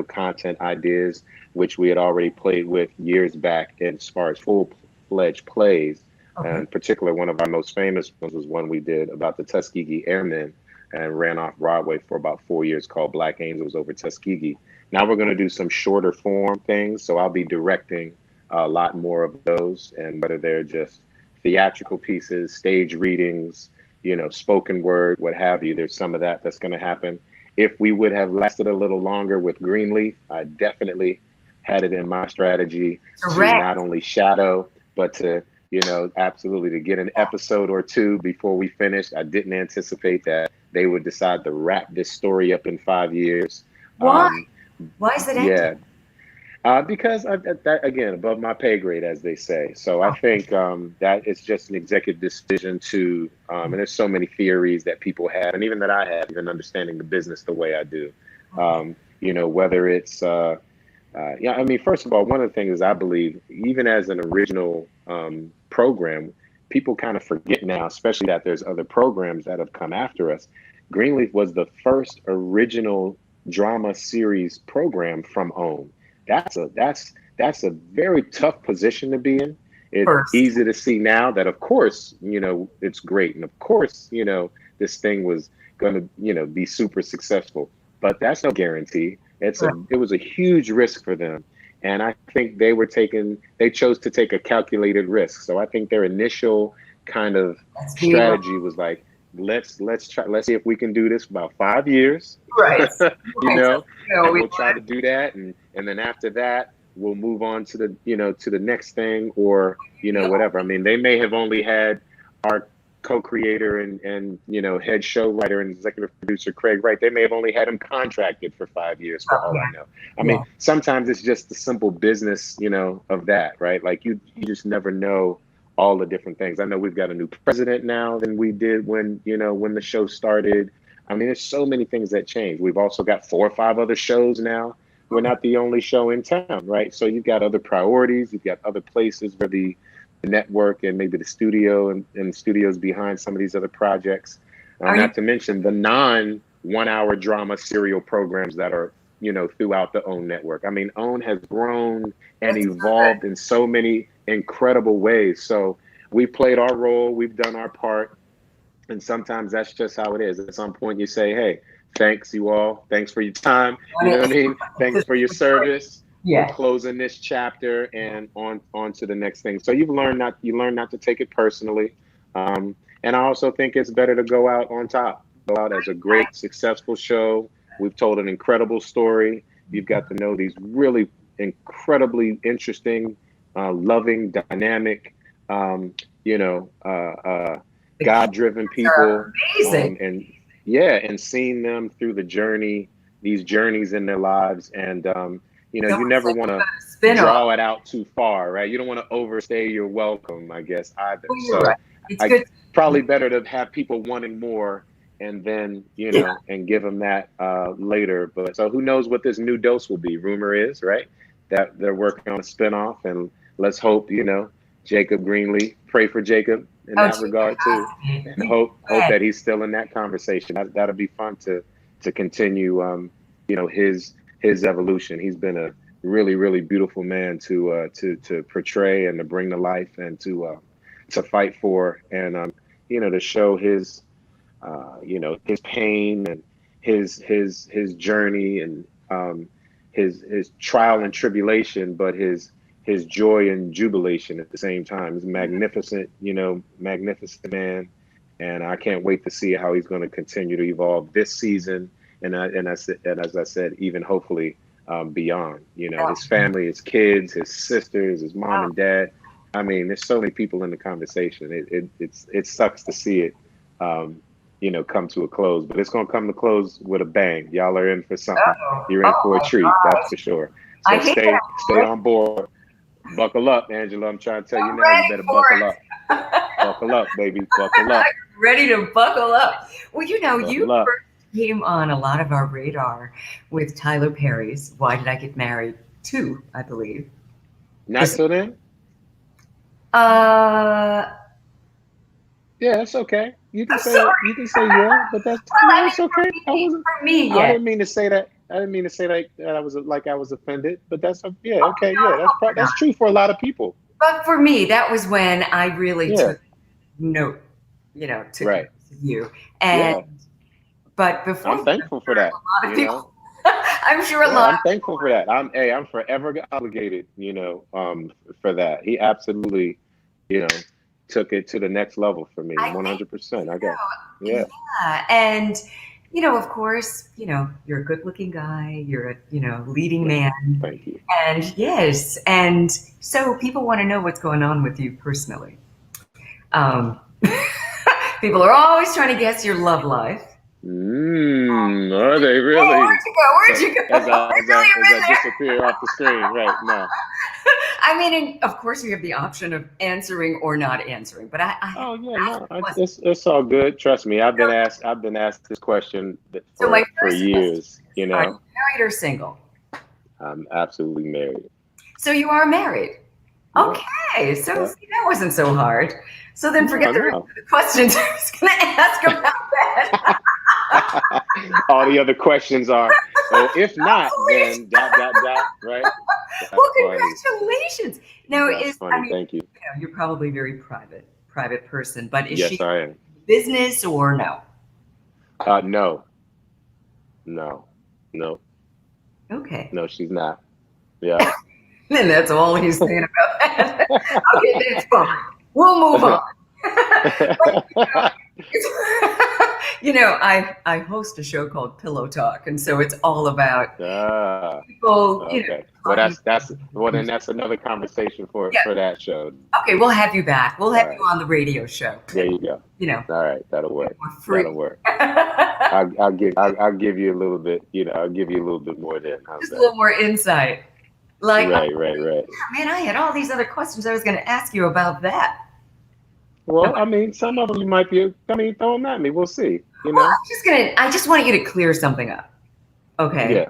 content ideas, which we had already played with years back as far as full-fledged plays. Okay. In particular, one of our most famous ones was one we did about the Tuskegee Airmen and ran off Broadway for about 4 years, called Black Angels over Tuskegee. Now we're going to do some shorter form things. So I'll be directing a lot more of those, and whether they're just theatrical pieces, stage readings, spoken word, what have you, there's some of that that's going to happen. If we would have lasted a little longer with Greenleaf, I definitely had it in my strategy to not only shadow, but to, absolutely to get an episode or two before we finished. I didn't anticipate that they would decide to wrap this story up in 5 years. Why? Why is it ending? Yeah. Because that, again, above my pay grade, as they say. So I think that it's just an executive decision to, and there's so many theories that people have, and even that I have, even understanding the business the way I do. Whether it's, first of all, one of the things is I believe, even as an original program, people kind of forget now, especially that there's other programs that have come after us. Greenleaf was the first original drama series program from OWN. That's a very tough position to be in. It's easy to see now that, of course, it's great. And of course, this thing was going to, be super successful, but that's no guarantee. It was a huge risk for them. And I think they chose to take a calculated risk. So I think their initial kind of strategy was like, let's see if we can do this for about 5 years. Right. And we'll try to do that. And then after that, we'll move on to the next thing, or, whatever. I mean, they may have only had our co-creator and head show writer and executive producer Craig Wright. They may have only had him contracted for 5 years, for all I know. I mean, sometimes it's just the simple business, of that, right? Like you just never know all the different things. I know we've got a new president now than we did when the show started. I mean, there's so many things that change. We've also got 4 or 5 other shows now. We're not the only show in town, right? So you've got other priorities. You've got other places where the network and maybe the studio and studios behind some of these other projects. Not to mention the non-1-hour drama serial programs that are, throughout the OWN network. I mean, OWN has grown and evolved in so many incredible ways. So we played our role, we've done our part, and sometimes that's just how it is. At some point you say, hey, thanks you all, thanks for your time, you know what I mean? Thanks for your service. Yeah. We're closing this chapter and on to the next thing. So you learn not to take it personally. And I also think it's better to go out on top, go out as a great, successful show. We've told an incredible story. You've got to know these really incredibly interesting, loving, dynamic, God-driven people. Amazing. And seeing them through these journeys in their lives. And, you never want to draw it out too far, right? You don't want to overstay your welcome, I guess, either. Well, so it's probably better to have people wanting more and then, and give them that later. But so who knows what this new dose will be? Rumor is, right, that they're working on a spinoff, and let's hope, Jacob Greenleaf, pray for Jacob in that regard too, and hope that he's still in that conversation. That'll be fun to continue, his evolution. He's been a really, really beautiful man to portray and to bring to life and to fight for, and to show his his pain and his journey and his trial and tribulation, but his joy and jubilation at the same time. He's magnificent man, and I can't wait to see how he's going to continue to evolve this season. And as I said, even hopefully beyond. His family, his kids, his sisters, his mom and dad. I mean, there's so many people in the conversation. It sucks to see it come to a close, but it's going to come to close with a bang. Y'all are in for something. Oh, You're in oh for a my treat. That's gosh. for sure. I So hate stay that. on board. Buckle up, Angela. I'm trying to tell you I'm now, you ready better for buckle it. up. Buckle up, baby. Buckle up. Ready to buckle up. Well, you Buckle up. first came on a lot of our radar with Tyler Perry's Why Did I Get Married to, I believe. Not till then? Uh, Yeah, that's okay. You can I'm say sorry. it. You can say yeah, but that's Well, I no, mean, it's okay. for me, I yes. didn't mean to say that. I didn't mean to say that I was like I was offended, but that's yeah, Oh, okay, no, yeah, I hope you're that's not. true for a lot of people. But for me, that was when I really Yeah, took note, took right. notice of you. And Yeah, but I'm before that, thankful for that. a lot of You know, people, I'm sure a yeah, lot I'm of people thankful for that. I'm forever obligated. For that. He absolutely, you know, took it to the next level for me. I think 100%. I got. so. Yeah. Yeah. And, of course, you're a good looking guy, you're a, leading No, man. thank you. And yes, and so people want to know what's going on with you personally. Um, people are always trying to guess your love life. Are they Oh, really? where'd you go? Where'd So you go? as I I as know I as you're I in there. disappear off the screen, right? No. I mean, and of course, you have the option of answering or not answering, but I have Oh yeah, to ask no, the question. it's all good. Trust me, I've been asked this question So, my for first question years. is, are you married or single? I'm absolutely married. So, you are married. Yeah, Okay, so yeah. see, that wasn't so hard. So then forget No, the rest no. of the questions I was going to ask about that. All the other questions are, oh, if not, Please. then dot dot dot. Right? That's Well, funny. congratulations. Now, That's I funny. mean, Thank you. you're probably a very private person, but is Yes, she I am. business or no? No, no, no, Okay. no. She's not. Yeah. And that's all he's saying about that. Okay, that's fine. We'll move on. I host a show called Pillow Talk, and so it's all about Ah, people, okay. Well, talking. then that's another conversation for Yeah. that show. Okay, we'll have you back. We'll All have you right. on the radio show. There you go. All right, that'll work. More That'll free. work. Just I'll give you a little bit. I'll give you a little bit more then. How's a that? little more insight. Like, Right. man, I had all these other questions I was going to ask you about that. Well, I mean, some of them you might be. I mean, throw them at me. We'll see. Well, I just want you to clear something up. Okay. Yeah.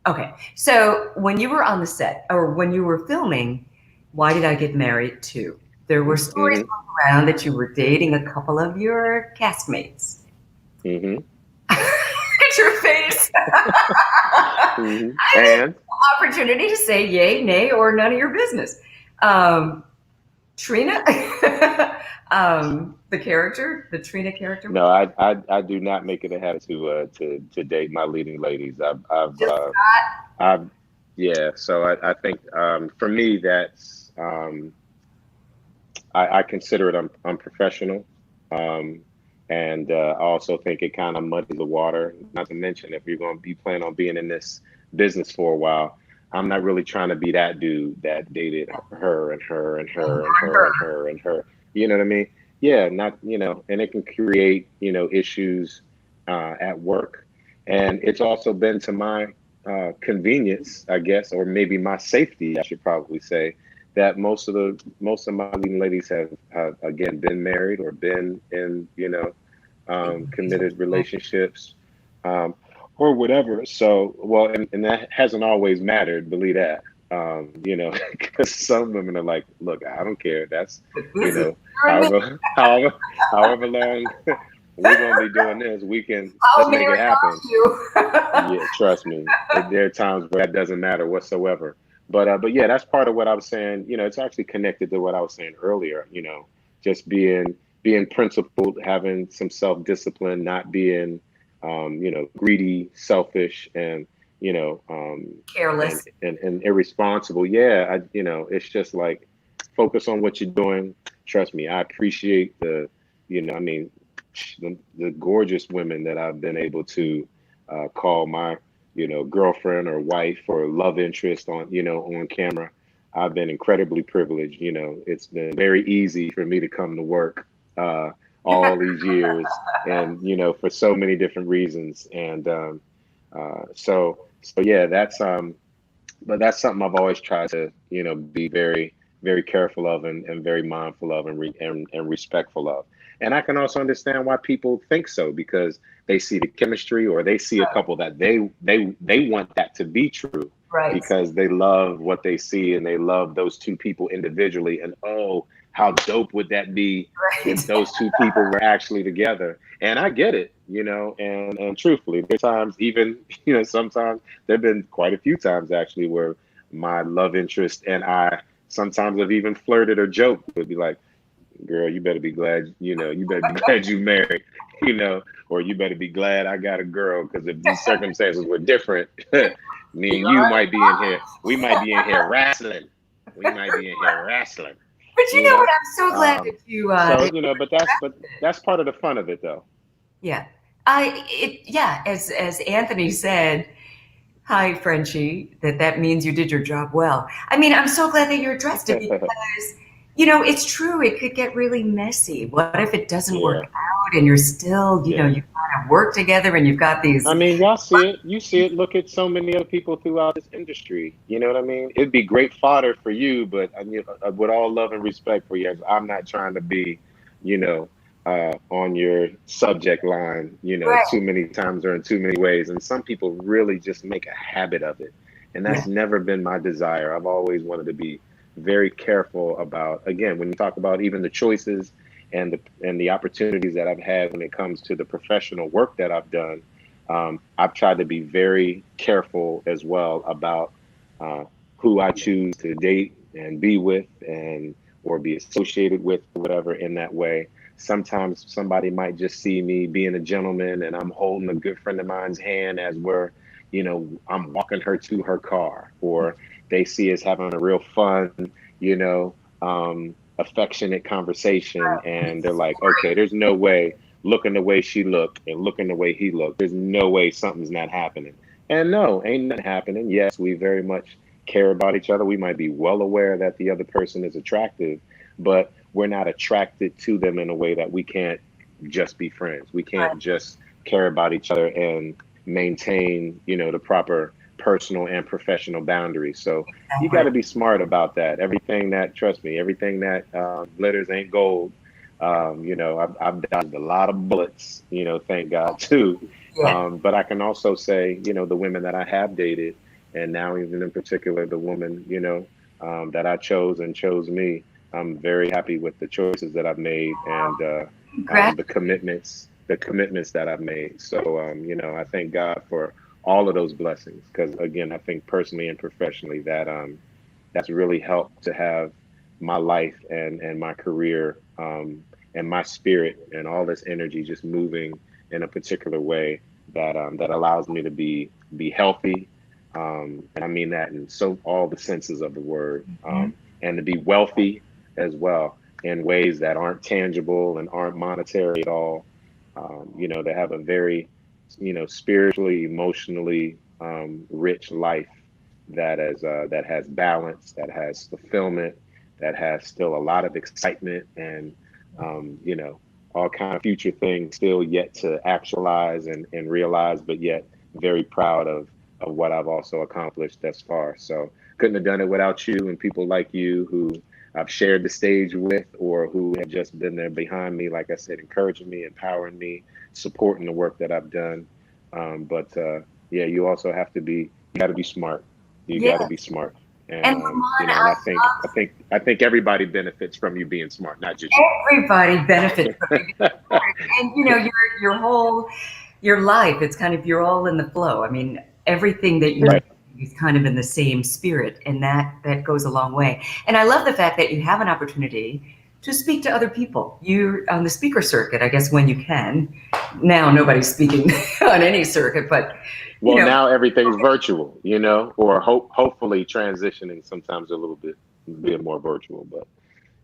Okay. So when you were on the set or when you were filming, Why Did I Get Married to? There were stories going around that you were dating a couple of your castmates. Mm-hmm. Look at your face. And Opportunity to say yay, nay, or none of your business. Trina, the Trina character. no, I do not make it a habit to date my leading ladies. I've yeah. So I think for me that's I consider it unprofessional. And I also think it kind of muddies the water. Not to mention, if you're going to be planning on being in this business for a while, I'm not really trying to be that dude that dated her and her and her and her and her and her. You know what I mean? Yeah, not and it can create issues at work, and it's also been to my convenience, I guess, or maybe my safety, I should probably say, that most of my leading ladies have again been married or been in committed relationships or whatever. So well, and that hasn't always mattered, believe that. Because some women are like, look, I don't care. That's however long we're gonna be doing this, let's make it happen. Yeah, trust me. There are times where that doesn't matter whatsoever. But yeah, that's part of what I was saying. It's actually connected to what I was saying earlier. Just being principled, having some self-discipline, not being, greedy, selfish, and Careless. and irresponsible. Yeah, it's just like focus on what you're doing. Trust me, I appreciate the gorgeous women that I've been able to call my girlfriend or wife or love interest on camera. I've been incredibly privileged. It's been very easy for me to come to work all these years, and for so many different reasons. And so yeah, but that's something I've always tried to be very, very careful of, and very mindful of, and respectful of. And I can also understand why people think so, because they see the chemistry, or they see a couple that they want that to be true, Right. because they love what they see, and they love those two people individually. And oh, how dope would that be if those two people were actually together? And I get it, and truthfully, there's times, even, sometimes there've been quite a few times actually where my love interest and I sometimes have even flirted or joked, would be like, girl, you better be glad, you better be glad you married, or you better be glad I got a girl, because if these circumstances were different, me and you might be in here, we might be in here wrestling. We might be in here wrestling. But you know what? I'm so glad that you. But that's part of the fun of it, though. Yeah, As Anthony said, hi, Frenchie. That means you did your job well. I mean, I'm so glad that you addressed it, because it's true. It could get really messy. What if it doesn't work out, and you're still, you kind of work together, and you've got these. I mean, y'all see it. You see it. Look at so many other people throughout this industry. You know what I mean? It'd be great fodder for you, but with all love and respect for you, I'm not trying to be, on your subject line, too many times or in too many ways. And some people really just make a habit of it. And that's never been my desire. I've always wanted to be very careful about, again, when you talk about even the choices and the opportunities that I've had when it comes to the professional work that I've done, I've tried to be very careful as well about who I choose to date and be with, or be associated with, whatever, in that way. Sometimes somebody might just see me being a gentleman, and I'm holding a good friend of mine's hand as I'm walking her to her car, or they see us having a real fun, affectionate conversation, and they're like, okay, there's no way, looking the way she looked and looking the way he looked, there's no way something's not happening. And no, ain't nothing happening. Yes, we very much care about each other. We might be well aware that the other person is attractive, but we're not attracted to them in a way that we can't just be friends. We can't just care about each other and maintain, the proper personal and professional boundaries. So you got to be smart about that. Trust me, everything that glitters ain't gold. I've dodged a lot of bullets, thank God too. But I can also say, the women that I have dated, and now even in particular, the woman, that I chose and chose me, I'm very happy with the choices that I've made, and the commitments that I've made. So, I thank God for all of those blessings, because again, I think personally and professionally that that's really helped to have my life and my career and my spirit and all this energy just moving in a particular way that that allows me to be healthy, and I mean that in all the senses of the word, and to be wealthy as well, in ways that aren't tangible and aren't monetary at all. To have a very, spiritually, emotionally rich life that has balance, that has fulfillment, that has still a lot of excitement, and all kind of future things still yet to actualize and realize, but yet very proud of what I've also accomplished thus far. So couldn't have done it without you and people like you who I've shared the stage with, or who have just been there behind me, like I said, encouraging me, empowering me, supporting the work that I've done. You also have to be, you got to be smart. You got to be smart. And I think everybody benefits from you being smart, not just you. Everybody benefits from you being smart. And your life, it's kind of, you're all in the flow. I mean, everything that you do is kind of in the same spirit, and that goes a long way. And I love the fact that you have an opportunity to speak to other people. You're on the speaker circuit, I guess, when you can. Now nobody's speaking on any circuit, but now everything's virtual, or hopefully transitioning sometimes a little bit more virtual. But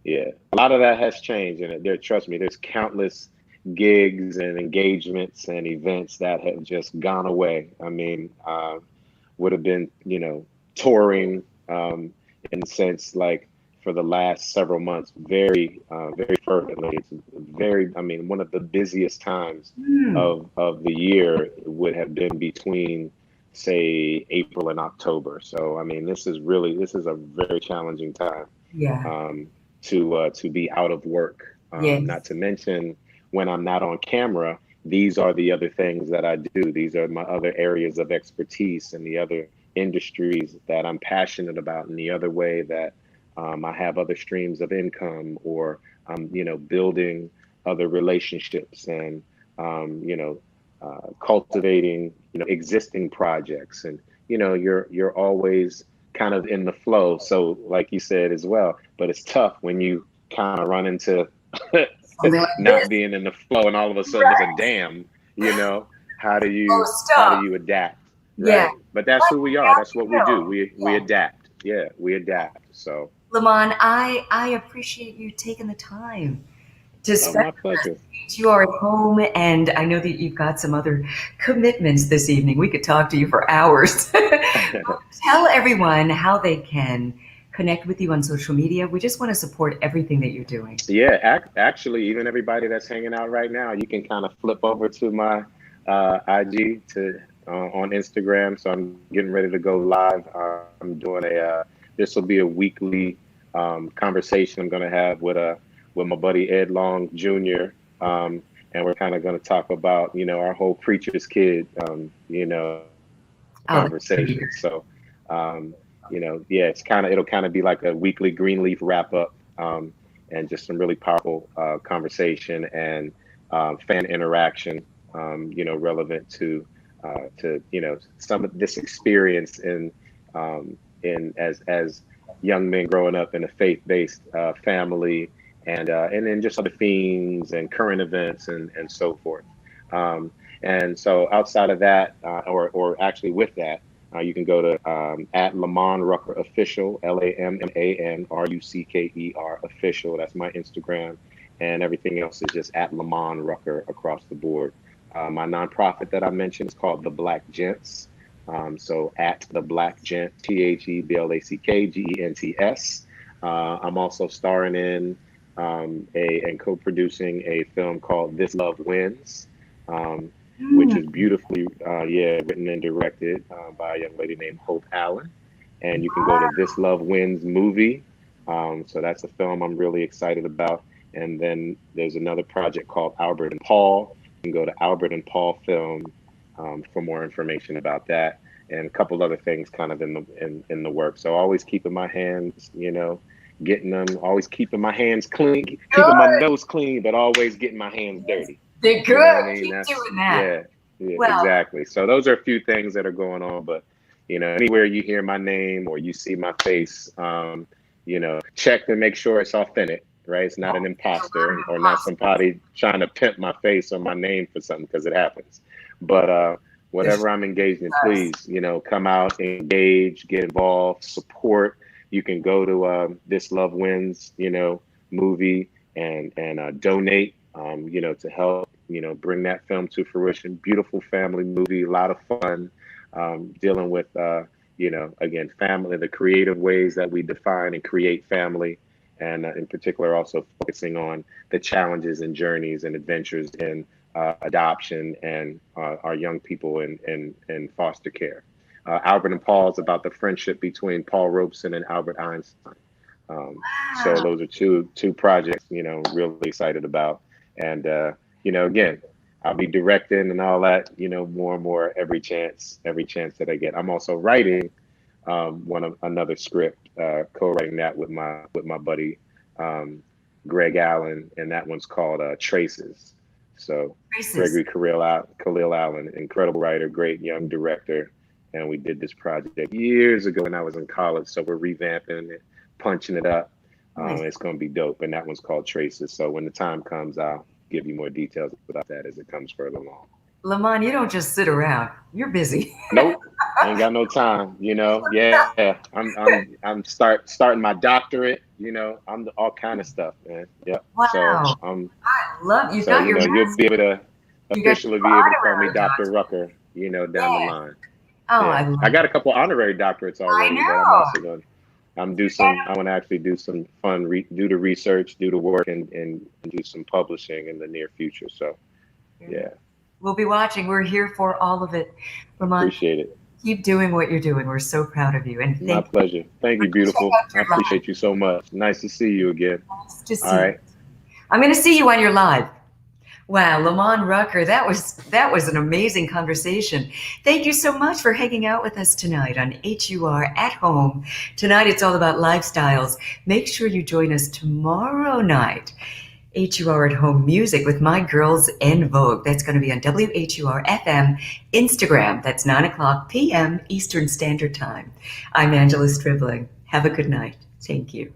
yeah, a lot of that has changed, and trust me, there's countless gigs and engagements and events that have just gone away. I mean, would have been, touring in a sense, like for the last several months, very, very fervently. It's very, I mean, one of the busiest times of the year would have been between, say, April and October. So, I mean, this is a very challenging time Yeah. to be out of work. Yes. Not to mention when I'm not on camera, these are the other things that I do. These are my other areas of expertise and the other industries that I'm passionate about, and the other way that I have other streams of income, or building other relationships, and cultivating existing projects, and you're always kind of in the flow. So like you said as well, but it's tough when you kind of run into Something like this. not being in the flow, and all of a sudden it's a dam. How do you Stop. adapt? Yeah. Right. But that's who we are. That's what we do. We Yeah. adapt. Yeah, we adapt. So Lamman, I appreciate you taking the time to spend my pleasure. you are at home, and I know that you've got some other commitments this evening. We could talk to you for hours. Tell everyone how they can connect with you on social media. We just want to support everything that you're doing. Yeah, actually, even everybody that's hanging out right now, you can kind of flip over to my IG on Instagram. So I'm getting ready to go live. I'm doing this will be a weekly conversation I'm going to have with my buddy Ed Long Jr. And we're kind of going to talk about our whole preacher's kid conversation. So it'll kind of be like a weekly Greenleaf wrap up, and just some really powerful conversation and fan interaction, relevant to some of this experience in as young men growing up in a faith-based family, and then just other themes and current events and so forth. And so outside of that, or actually with that, you can go to at Lamman Rucker Official, LAMMANRUCKER Official. That's my Instagram, and everything else is just at Lamman Rucker across the board. My nonprofit that I mentioned is called the Black Gents. So at the Black Gent, THEBLACKGENTS. I'm also starring in and co-producing a film called This Love Wins, which is beautifully written and directed by a young lady named Hope Allen. And you can go to This Love Wins movie. So that's a film I'm really excited about. And then there's another project called Albert and Paul. You can go to Albert and Paul Film for more information about that, and a couple other things kind of in the work. So always keeping my hands, getting them, always keeping my hands clean, keeping my nose clean, but always getting my hands dirty. They're good. I mean? Keep That's, doing that. Yeah, Well, exactly. So those are a few things that are going on, but anywhere you hear my name or you see my face, check to make sure it's authentic, right? It's not an imposter or not somebody trying to pimp my face or my name for something, because it happens. But whatever I'm engaged in, please, come out, engage, get involved, support. You can go to This Love Wins, movie and donate, to help, bring that film to fruition. Beautiful family movie, a lot of fun, dealing with, again, family, the creative ways that we define and create family. And in particular, also focusing on the challenges and journeys and adventures in adoption and our young people in foster care. Albert and Paul is about the friendship between Paul Robeson and Albert Einstein. So those are two projects, really excited about. And, again, I'll be directing and all that, more and more every chance that I get. I'm also writing another script, co-writing that with my buddy Greg Allen, and that one's called Traces. So Gregory Khalil Allen, incredible writer, great young director, and we did this project years ago when I was in college. So we're revamping it, punching it up. It's going to be dope, and that one's called Traces. So when the time comes, I'll give you more details about that as it comes further along. Lamman, you don't just sit around. You're busy. Nope, I ain't got no time. Yeah, I'm starting my doctorate. I'm all kind of stuff, man. Yeah. Wow. So I love you. So Got your you'll be able to officially be able to call me Dr. Rucker. Down the line. Oh, yeah. I got a couple honorary doctorates already. I know. That I want to actually do some fun, do the research, do the work, and do some publishing in the near future. So, yeah. We'll be watching. We're here for all of it. Lamman, appreciate it. Keep doing what you're doing. We're so proud of you. And my pleasure. Thank you, beautiful. I appreciate you so much. Nice to see you again. Nice to see all right. You. I'm going to see you on your live. Wow, Lamman Rucker, that was an amazing conversation. Thank you so much for hanging out with us tonight on HUR at Home. Tonight it's all about lifestyles. Make sure you join us tomorrow night. HUR at Home music with My Girls en Vogue. That's going to be on WHUR-FM Instagram. That's 9:00 p.m. Eastern Standard Time. I'm Angela Stribling. Have a good night. Thank you.